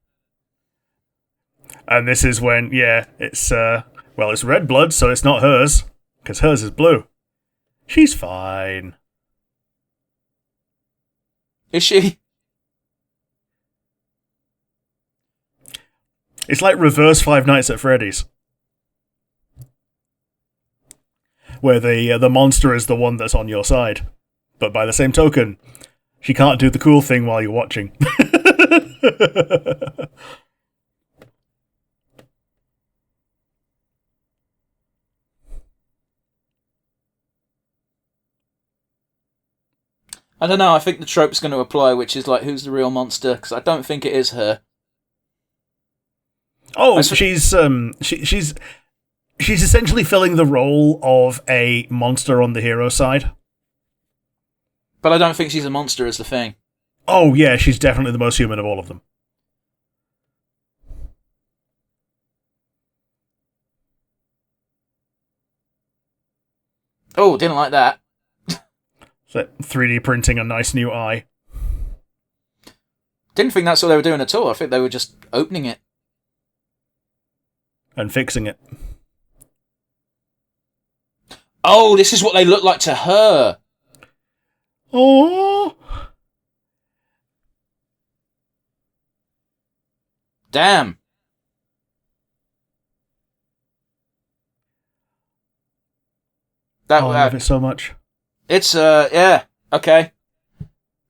And this is when, it's it's red blood, so it's not hers, because hers is blue. She's fine. Is she? It's like reverse Five Nights at Freddy's, where the monster is the one that's on your side. But by the same token, she can't do the cool thing while you're watching. I don't know, I think the trope's going to apply, which is like, who's the real monster? Because I don't think it is her. Oh, she's essentially filling the role of a monster on the hero side. But I don't think she's a monster is the thing. Oh, yeah, she's definitely the most human of all of them. Oh, didn't like that. So 3D printing a nice new eye. Didn't think that's what they were doing at all. I think they were just opening it. And fixing it. Oh, this is what they look like to her. Oh. Damn. I love it so much. It's, yeah, okay.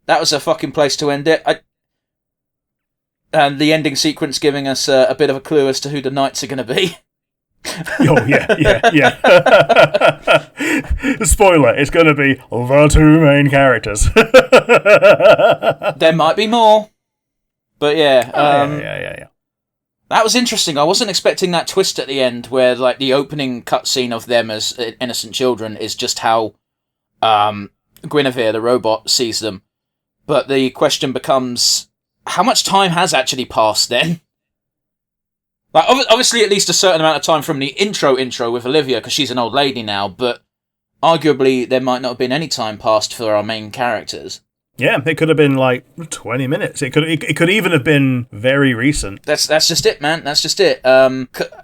That was a fucking place to end it. And the ending sequence giving us a bit of a clue as to who the Knights are going to be. Oh, yeah. Spoiler, it's going to be the two main characters. There might be more. But yeah. Yeah. That was interesting. I wasn't expecting that twist at the end where like the opening cutscene of them as innocent children is just how Guinevere, the robot, sees them. But the question becomes, how much time has actually passed then? Like, obviously at least a certain amount of time from the intro with Olivia, because she's an old lady now, but arguably there might not have been any time passed for our main characters. Yeah, it could have been like 20 minutes. It could even have been very recent. That's just it, man. That's just it.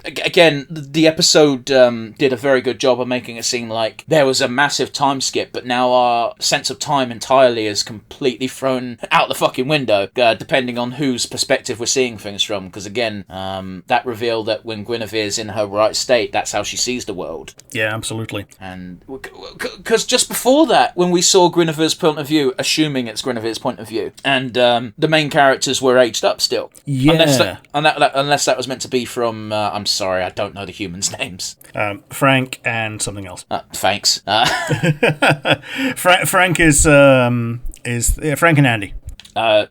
Again, the episode did a very good job of making it seem like there was a massive time skip, but now our sense of time entirely is completely thrown out the fucking window, depending on whose perspective we're seeing things from. Because again, that reveal that when Guinevere's in her right state, that's how she sees the world. Yeah, absolutely. And because just before that, when we saw Guinevere's point of view, assuming it's Guinevere's point of view, and the main characters were aged up still. Yeah. Unless that was meant to be from, I'm sorry, I don't know the humans' names. Frank and something else. Thanks. Frank is Frank and Andy.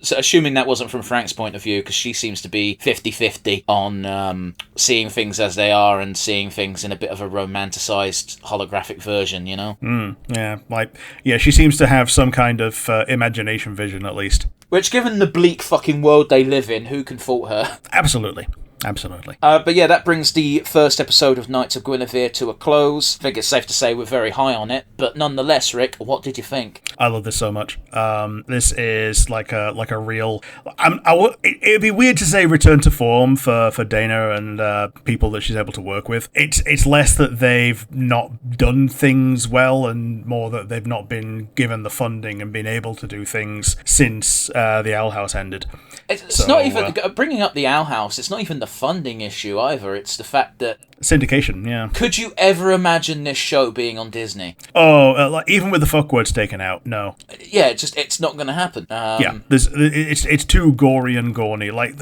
So assuming that wasn't from Frank's point of view, because she seems to be 50-50 on seeing things as they are and seeing things in a bit of a romanticized holographic version, you know? Yeah, she seems to have some kind of imagination vision, at least. Which, given the bleak fucking world they live in, who can fault her? Absolutely. But yeah, that brings the first episode of Knights of Guinevere to a close. I think it's safe to say we're very high on it, but nonetheless, Rick, what did you think? I love this so much. This is like a real. It'd be weird to say return to form for Dana and people that she's able to work with. It's less that they've not done things well, and more that they've not been given the funding and been able to do things since the Owl House ended. It's not even bringing up the Owl House. It's not even the funding issue either. It's the fact that syndication. Yeah. Could you ever imagine this show being on Disney? Oh, even with the fuck words taken out, no. Yeah, it's not going to happen. It's too gory and gorny. Like,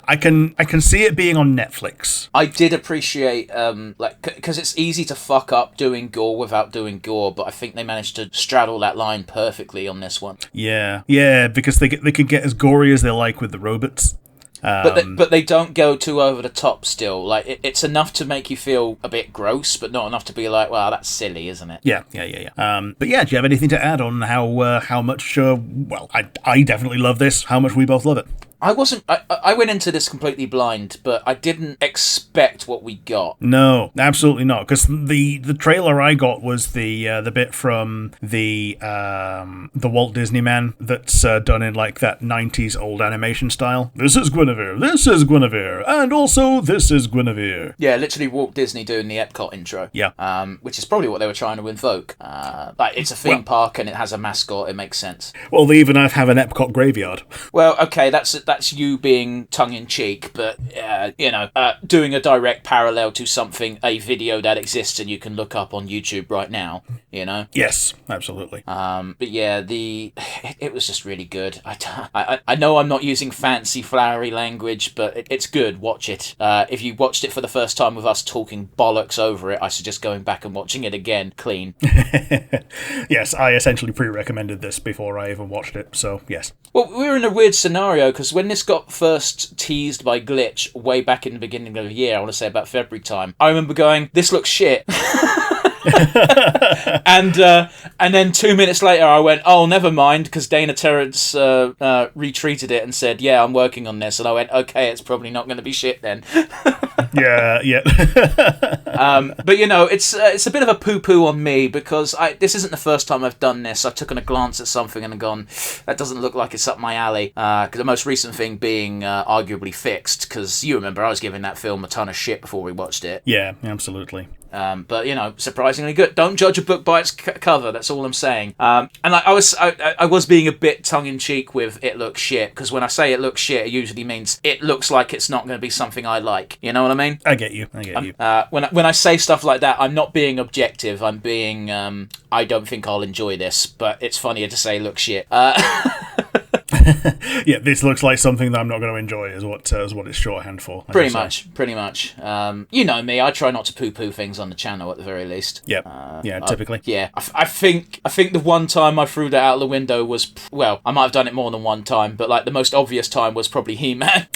I can see it being on Netflix. I did appreciate because it's easy to fuck up doing gore without doing gore, but I think they managed to straddle that line perfectly on this one. Yeah, because they can get as gory as they like with the robots. But they don't go too over the top still. Like, it's enough to make you feel a bit gross, but not enough to be like, well, that's silly, isn't it? Yeah. But yeah, do you have anything to add on how much, I definitely love this, how much we both love it? I went into this completely blind, but I didn't expect what we got. No, absolutely not. Because the trailer I got was the bit from the Walt Disney Man that's done in like that 90s old animation style. This is Guinevere, and also this is Guinevere. Yeah, literally Walt Disney doing the Epcot intro. Yeah. Which is probably what they were trying to invoke. It's a theme park and it has a mascot. It makes sense. Well, they even have an Epcot graveyard. Well, okay, that's you being tongue-in-cheek, but, doing a direct parallel to a video that exists and you can look up on YouTube right now, you know? Yes, absolutely. But yeah, it was just really good. I know I'm not using fancy, flowery language, but it's good. Watch it. If you watched it for the first time with us talking bollocks over it, I suggest going back and watching it again, clean. Yes, I essentially pre-recommended this before I even watched it, so yes. Well, we were in a weird scenario, because when this got first teased by Glitch way back in the beginning of the year, I want to say about February time, I remember going, this looks shit. and then 2 minutes later I went, oh, never mind, because Dana Terrace retweeted it and said, yeah, I'm working on this, and I went, okay, it's probably not going to be shit then. yeah. But it's a bit of a poo-poo on me, because this isn't the first time I've done this. I've taken a glance at something and gone, that doesn't look like it's up my alley, because the most recent thing being arguably Fixed, because you remember I was giving that film a ton of shit before we watched it. Yeah, absolutely. But surprisingly good. Don't judge a book by its cover. That's all I'm saying. And I was being a bit tongue in cheek with it looks shit, because when I say it looks shit, it usually means it looks like it's not going to be something I like. You know what I mean? I get you. When I say stuff like that, I'm not being objective. I'm being I don't think I'll enjoy this, but it's funnier to say look shit. Yeah, this looks like something that I'm not going to enjoy, is what it's shorthand for. Pretty much. You know me, I try not to poo-poo things on the channel at the very least. Yep. Typically. I think the one time I threw that out of the window was, well, I might have done it more than one time, but like the most obvious time was probably He-Man.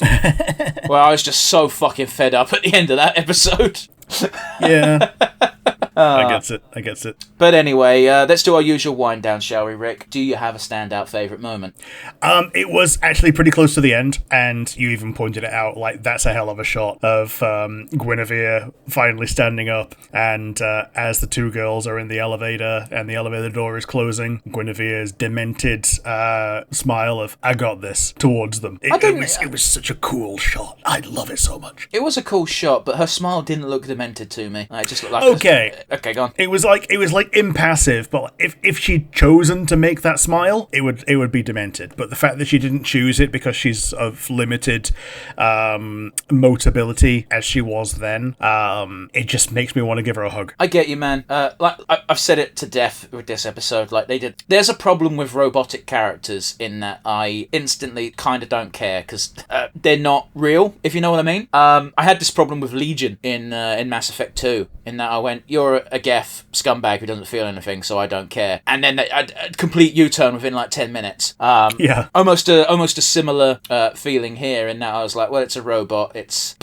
Where I was just so fucking fed up at the end of that episode. Yeah. I gets it. But anyway, let's do our usual wind down, shall we, Rick? Do you have a standout favourite moment? It was actually pretty close to the end, and you even pointed it out, like, that's a hell of a shot of Guinevere finally standing up, and as the two girls are in the elevator, and the elevator door is closing, Guinevere's demented smile of, I got this, towards them. It was such a cool shot. I love it so much. It was a cool shot, but her smile didn't look demented to me. It just looked like... Okay, go on. It was like impassive, but if she'd chosen to make that smile, it would be demented. But the fact that she didn't choose it because she's of limited motability as she was then, it just makes me want to give her a hug. I get you, man. I've said it to death with this episode. Like they did. There's a problem with robotic characters in that I instantly kind of don't care because they're not real. If you know what I mean. I had this problem with Legion in Mass Effect 2. In that I went, you're you're a Geth scumbag who doesn't feel anything, so I don't care. And then a complete U-turn within like 10 minutes. Almost a similar feeling here, in that I was like, well, it's a robot. It's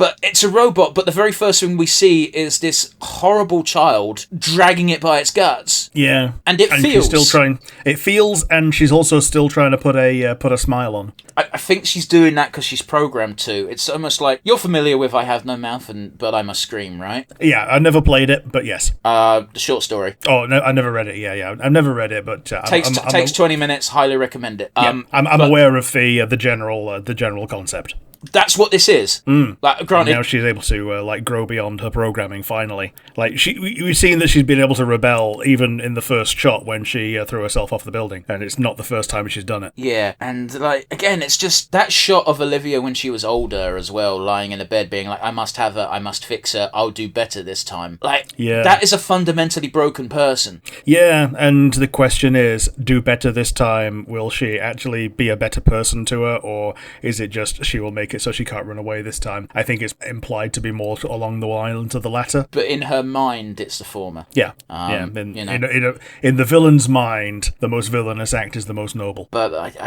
a robot, but the very first thing we see is this horrible child dragging it by its guts. Yeah. And feels. She's still trying. It feels, and she's also still trying to put a smile on. I think she's doing that because she's programmed to. It's almost like, you're familiar with I Have No Mouth, but I Must Scream, right? Yeah, I never played it, but yes. The short story. Oh, no, I never read it. Yeah. I've never read it, but... takes 20 minutes, highly recommend it. I'm aware of the general concept. That's what this is. Like, granted, now she's able to grow beyond her programming. Finally, we've seen that she's been able to rebel even in the first shot when she threw herself off the building, and it's not the first time she's done it. Yeah, and again, it's just that shot of Olivia when she was older as well, lying in a bed, being like, "I must have her, I must fix her, I'll do better this time." That is a fundamentally broken person. Yeah, and the question is, do better this time? Will she actually be a better person to her, or is it just she will make it so she can't run away this time? I think it's implied to be more along the lines of the latter. But in her mind, it's the former. Yeah. In the villain's mind, the most villainous act is the most noble. But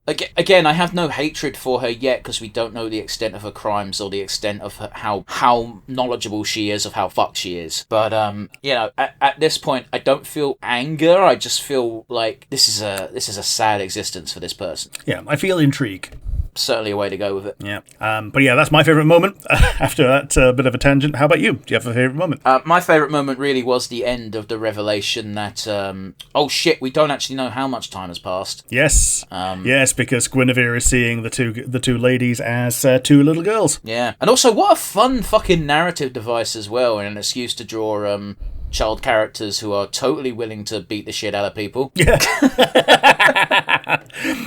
again, I have no hatred for her yet, because we don't know the extent of her crimes or the extent of how knowledgeable she is of how fucked she is. But at this point, I don't feel anger. I just feel like this is a sad existence for this person. Yeah, I feel intrigue. Certainly a way to go with it. Yeah. But yeah, that's my favourite moment. After that bit of a tangent, how about you? Do you have a favourite moment? My favourite moment really was the end of the revelation that, oh shit, we don't actually know how much time has passed. Yes. Yes, because Guinevere is seeing the two ladies as two little girls. Yeah. And also, what a fun fucking narrative device as well, and an excuse to draw, child characters who are totally willing to beat the shit out of people. Yeah.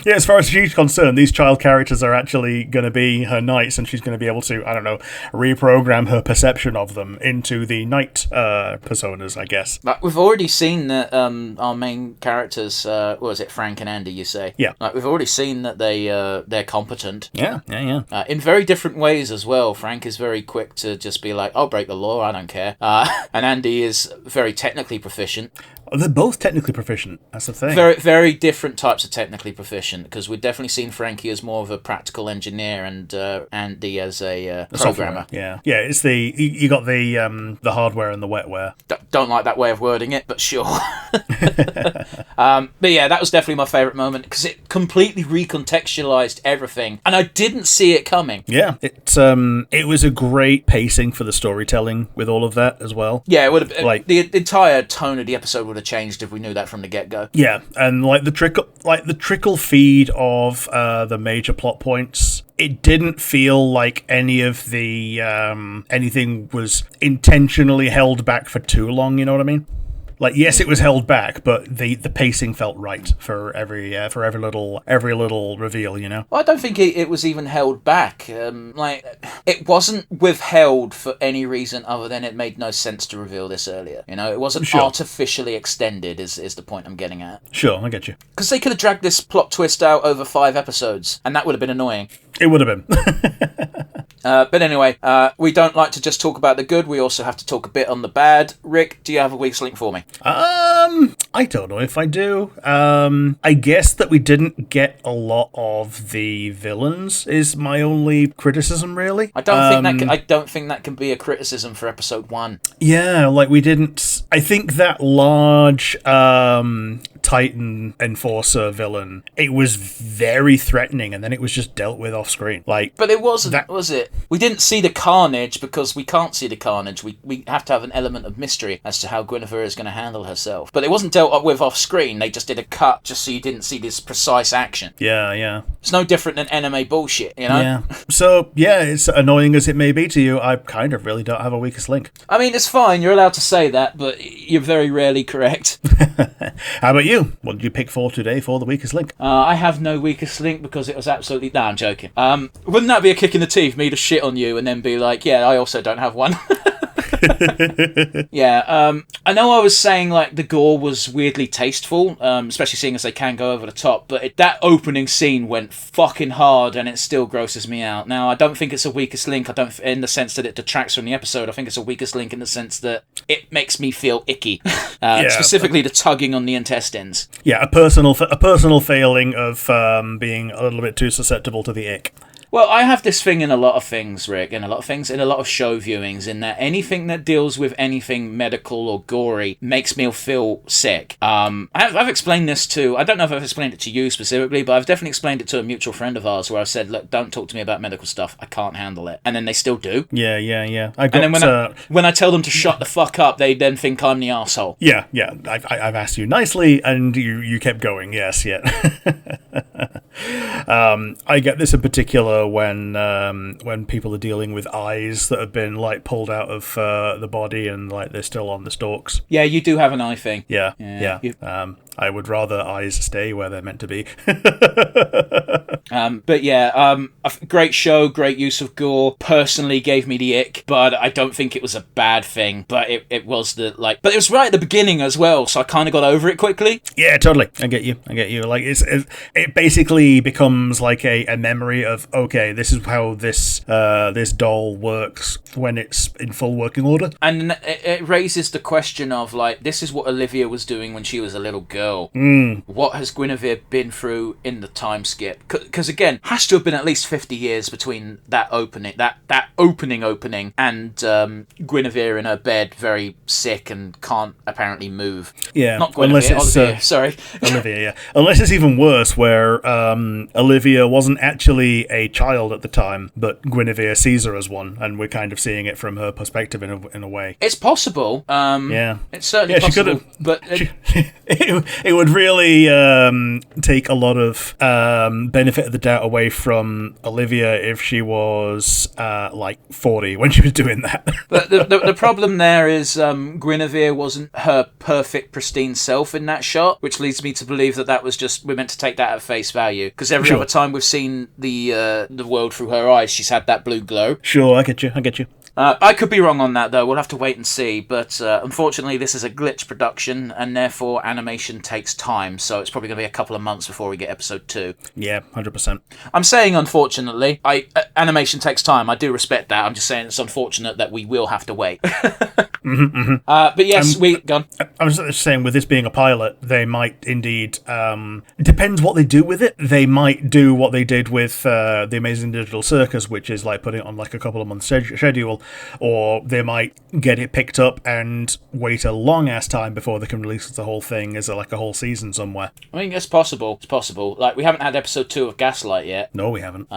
Yeah, as far as she's concerned, these child characters are actually going to be her knights, and she's going to be able to, I don't know, reprogram her perception of them into the knight personas, I guess. Like, we've already seen that our main characters, what was it, Frank and Andy, you say? Yeah. Like, we've already seen that they're competent. Yeah. In very different ways as well. Frank is very quick to just be like, I'll break the law, I don't care. And Andy is very technically proficient. Oh, they're both technically proficient. That's the thing. Very, very different types of technically proficient, because we've definitely seen Frankie as more of a practical engineer and Andy as a programmer. Yeah. It's you got the hardware and the wetware. Don't like that way of wording it, but sure. But yeah, that was definitely my favourite moment, because it completely recontextualised everything, and I didn't see it coming. Yeah, it was a great pacing for the storytelling with all of that as well. Yeah, it would have, the entire tone of the episode would have changed if we knew that from the get-go. Yeah, and the trickle feed of the major plot points, it didn't feel like any of the anything was intentionally held back for too long, you know what I mean? Like, yes, it was held back, but the pacing felt right for every little reveal, you know. Well, I don't think it was even held back. It wasn't withheld for any reason other than it made no sense to reveal this earlier. You know, it wasn't artificially extended. Is the point I'm getting at? Sure, I get you. Because they could have dragged this plot twist out over 5 episodes, and that would have been annoying. It would have been. But anyway, we don't like to just talk about the good. We also have to talk a bit on the bad. Rick, do you have a weak link for me? I don't know if I do. I guess that we didn't get a lot of the villains is my only criticism, really. I don't think that can be a criticism for episode 1. Yeah, like we didn't. I think that large Titan Enforcer villain, it was very threatening, and then it was just dealt with off screen. But it wasn't, was it? We didn't see the carnage because we can't see the carnage. We have to have an element of mystery as to how Guinevere is going to handle herself. But it wasn't dealt with off screen. They just did a cut just so you didn't see this precise action. Yeah. It's no different than anime bullshit, you know? Yeah. So, yeah, it's annoying as it may be to you, I kind of really don't have a weakest link. I mean, it's fine. You're allowed to say that, but you're very rarely correct. How about you? What did you pick for today for the weakest link? I have no weakest link because it was absolutely... No, I'm joking. Wouldn't that be a kick in the teeth, me to shit on you and then be like, yeah, I also don't have one? Yeah, I know I was saying like the gore was weirdly tasteful, especially seeing as they can go over the top, but that opening scene went fucking hard and it still grosses me out. Now, I don't think it's a weakest link, in the sense that it detracts from the episode. I think it's a weakest link in the sense that it makes me feel icky. Specifically the tugging on the intestines. Yeah, a personal failing of being a little bit too susceptible to the ick. Well, I have this thing in a lot of things, Rick, in a lot of show viewings, in that anything that deals with anything medical or gory makes me feel sick. I've explained this to, I don't know if I've explained it to you specifically, but I've definitely explained it to a mutual friend of ours where I've said, look, don't talk to me about medical stuff. I can't handle it. And then they still do. Yeah. And then when I tell them to shut the fuck up, they then think I'm the arsehole. Yeah. I've asked you nicely, and you kept going. Yes, yeah. I get this in particular when people are dealing with eyes that have been like pulled out of the body and like they're still on the stalks. Yeah, you do have an eye thing. Yeah. I would rather eyes stay where they're meant to be. But yeah, a great show, great use of gore. Personally gave me the ick, but I don't think it was a bad thing. But it was but it was right at the beginning as well, so I kind of got over it quickly. Yeah, totally. I get you. Like it basically becomes like a memory of, okay, this is how this doll works when it's in full working order. And it raises the question of like, this is what Olivia was doing when she was a little girl. What has Guinevere been through in the time skip? Because again, has to have been at least 50 years between that opening, that opening, and Guinevere in her bed, very sick and can't apparently move. Yeah, not Guinevere. Olivia, sorry, Olivia. Yeah, unless it's even worse, where Olivia wasn't actually a child at the time, but Guinevere sees her as one, and we're kind of seeing it from her perspective in a way. It's possible. Yeah, it's certainly possible. But it would really take a lot of benefit of the doubt away from Olivia if she was like 40 when she was doing that. But the problem there is Guinevere wasn't her perfect, pristine self in that shot, which leads me to believe that was just, we're meant to take that at face value. Because every other time we've seen the world through her eyes, she's had that blue glow. Sure, I get you. I could be wrong on that, though. We'll have to wait and see. But unfortunately, this is a Glitch production, and therefore animation takes time. So it's probably going to be a couple of months before we get episode 2. Yeah, 100%. I'm saying unfortunately. Animation takes time. I do respect that. I'm just saying it's unfortunate that we will have to wait. But yes, gone. I was just saying, with this being a pilot, they might indeed, depends what they do with it. They might do what they did with the Amazing Digital Circus, which is like putting it on like a couple of months schedule, or they might get it picked up and wait a long ass time before they can release the whole thing as like a whole season somewhere. I mean, it's possible. It's possible. Like, we haven't had episode 2 of Gaslight yet. No, we haven't.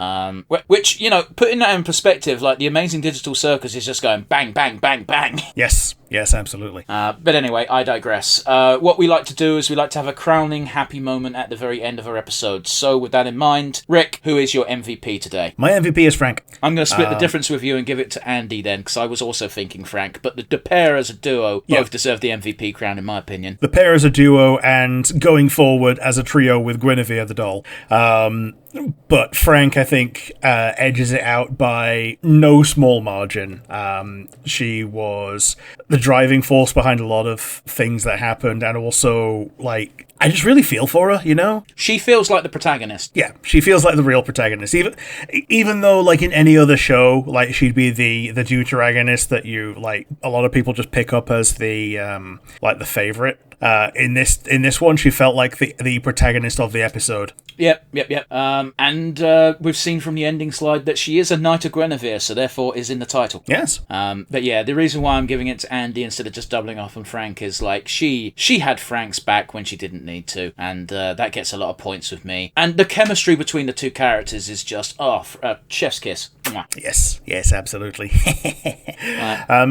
Which, putting that in perspective, like the Amazing Digital Circus is just going bang, bang, bang, bang. Yes, absolutely. But anyway, I digress. What we like to do is we like to have a crowning happy moment at the very end of our episode. So with that in mind, Rick, who is your MVP today? My MVP is Frank. I'm going to split the difference with you and give it to Andy then, because I was also thinking Frank. But the pair as a duo both deserve the MVP crown, in my opinion. The pair as a duo and going forward as a trio with Guinevere the doll. But Frank, I think, edges it out by no small margin. She was the driving force behind a lot of things that happened, and also, like, I just really feel for her, She feels like the protagonist. Yeah, she feels like the real protagonist. Even though, like, in any other show, like, she'd be the deuteragonist that a lot of people just pick up as the favorite. In this one, she felt like the protagonist of the episode. Yep. And we've seen from the ending slide that she is a Knight of Guinevere, so therefore is in the title. Yes. But yeah, the reason why I'm giving it to Andy instead of just doubling off on Frank is like she had Frank's back when she didn't need to, and that gets a lot of points with me. And the chemistry between the two characters is just chef's kiss. Mwah. Yes, absolutely.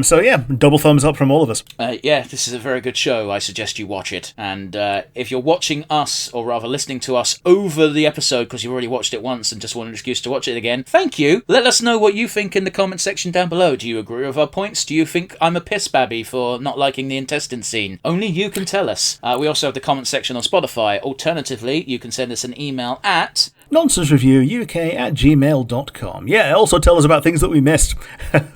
So yeah, double thumbs up from all of us. Yeah, this is a very good show. I suggest you watch it. And if you're watching us, or rather listening to us over the episode because you've already watched it once and just want an excuse to watch it again, thank you. Let us know what you think in the comment section down below. Do you agree with our points? Do you think I'm a piss babby for not liking the intestine scene? Only you can tell us. We also have the comment section on Spotify. Alternatively, you can send us an email at nonsensereviewuk@gmail.com. Yeah, also tell us about things that we missed,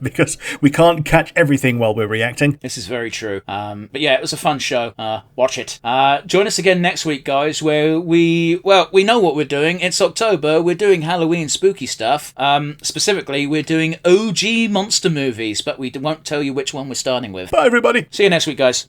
because we can't catch everything while we're reacting. This is very true. But yeah, it was a fun show. Watch it. Join us again next week, guys, where we know what we're doing. It's October. We're doing Halloween spooky stuff. Specifically, we're doing OG monster movies, but we won't tell you which one we're starting with. Bye, everybody. See you next week, guys.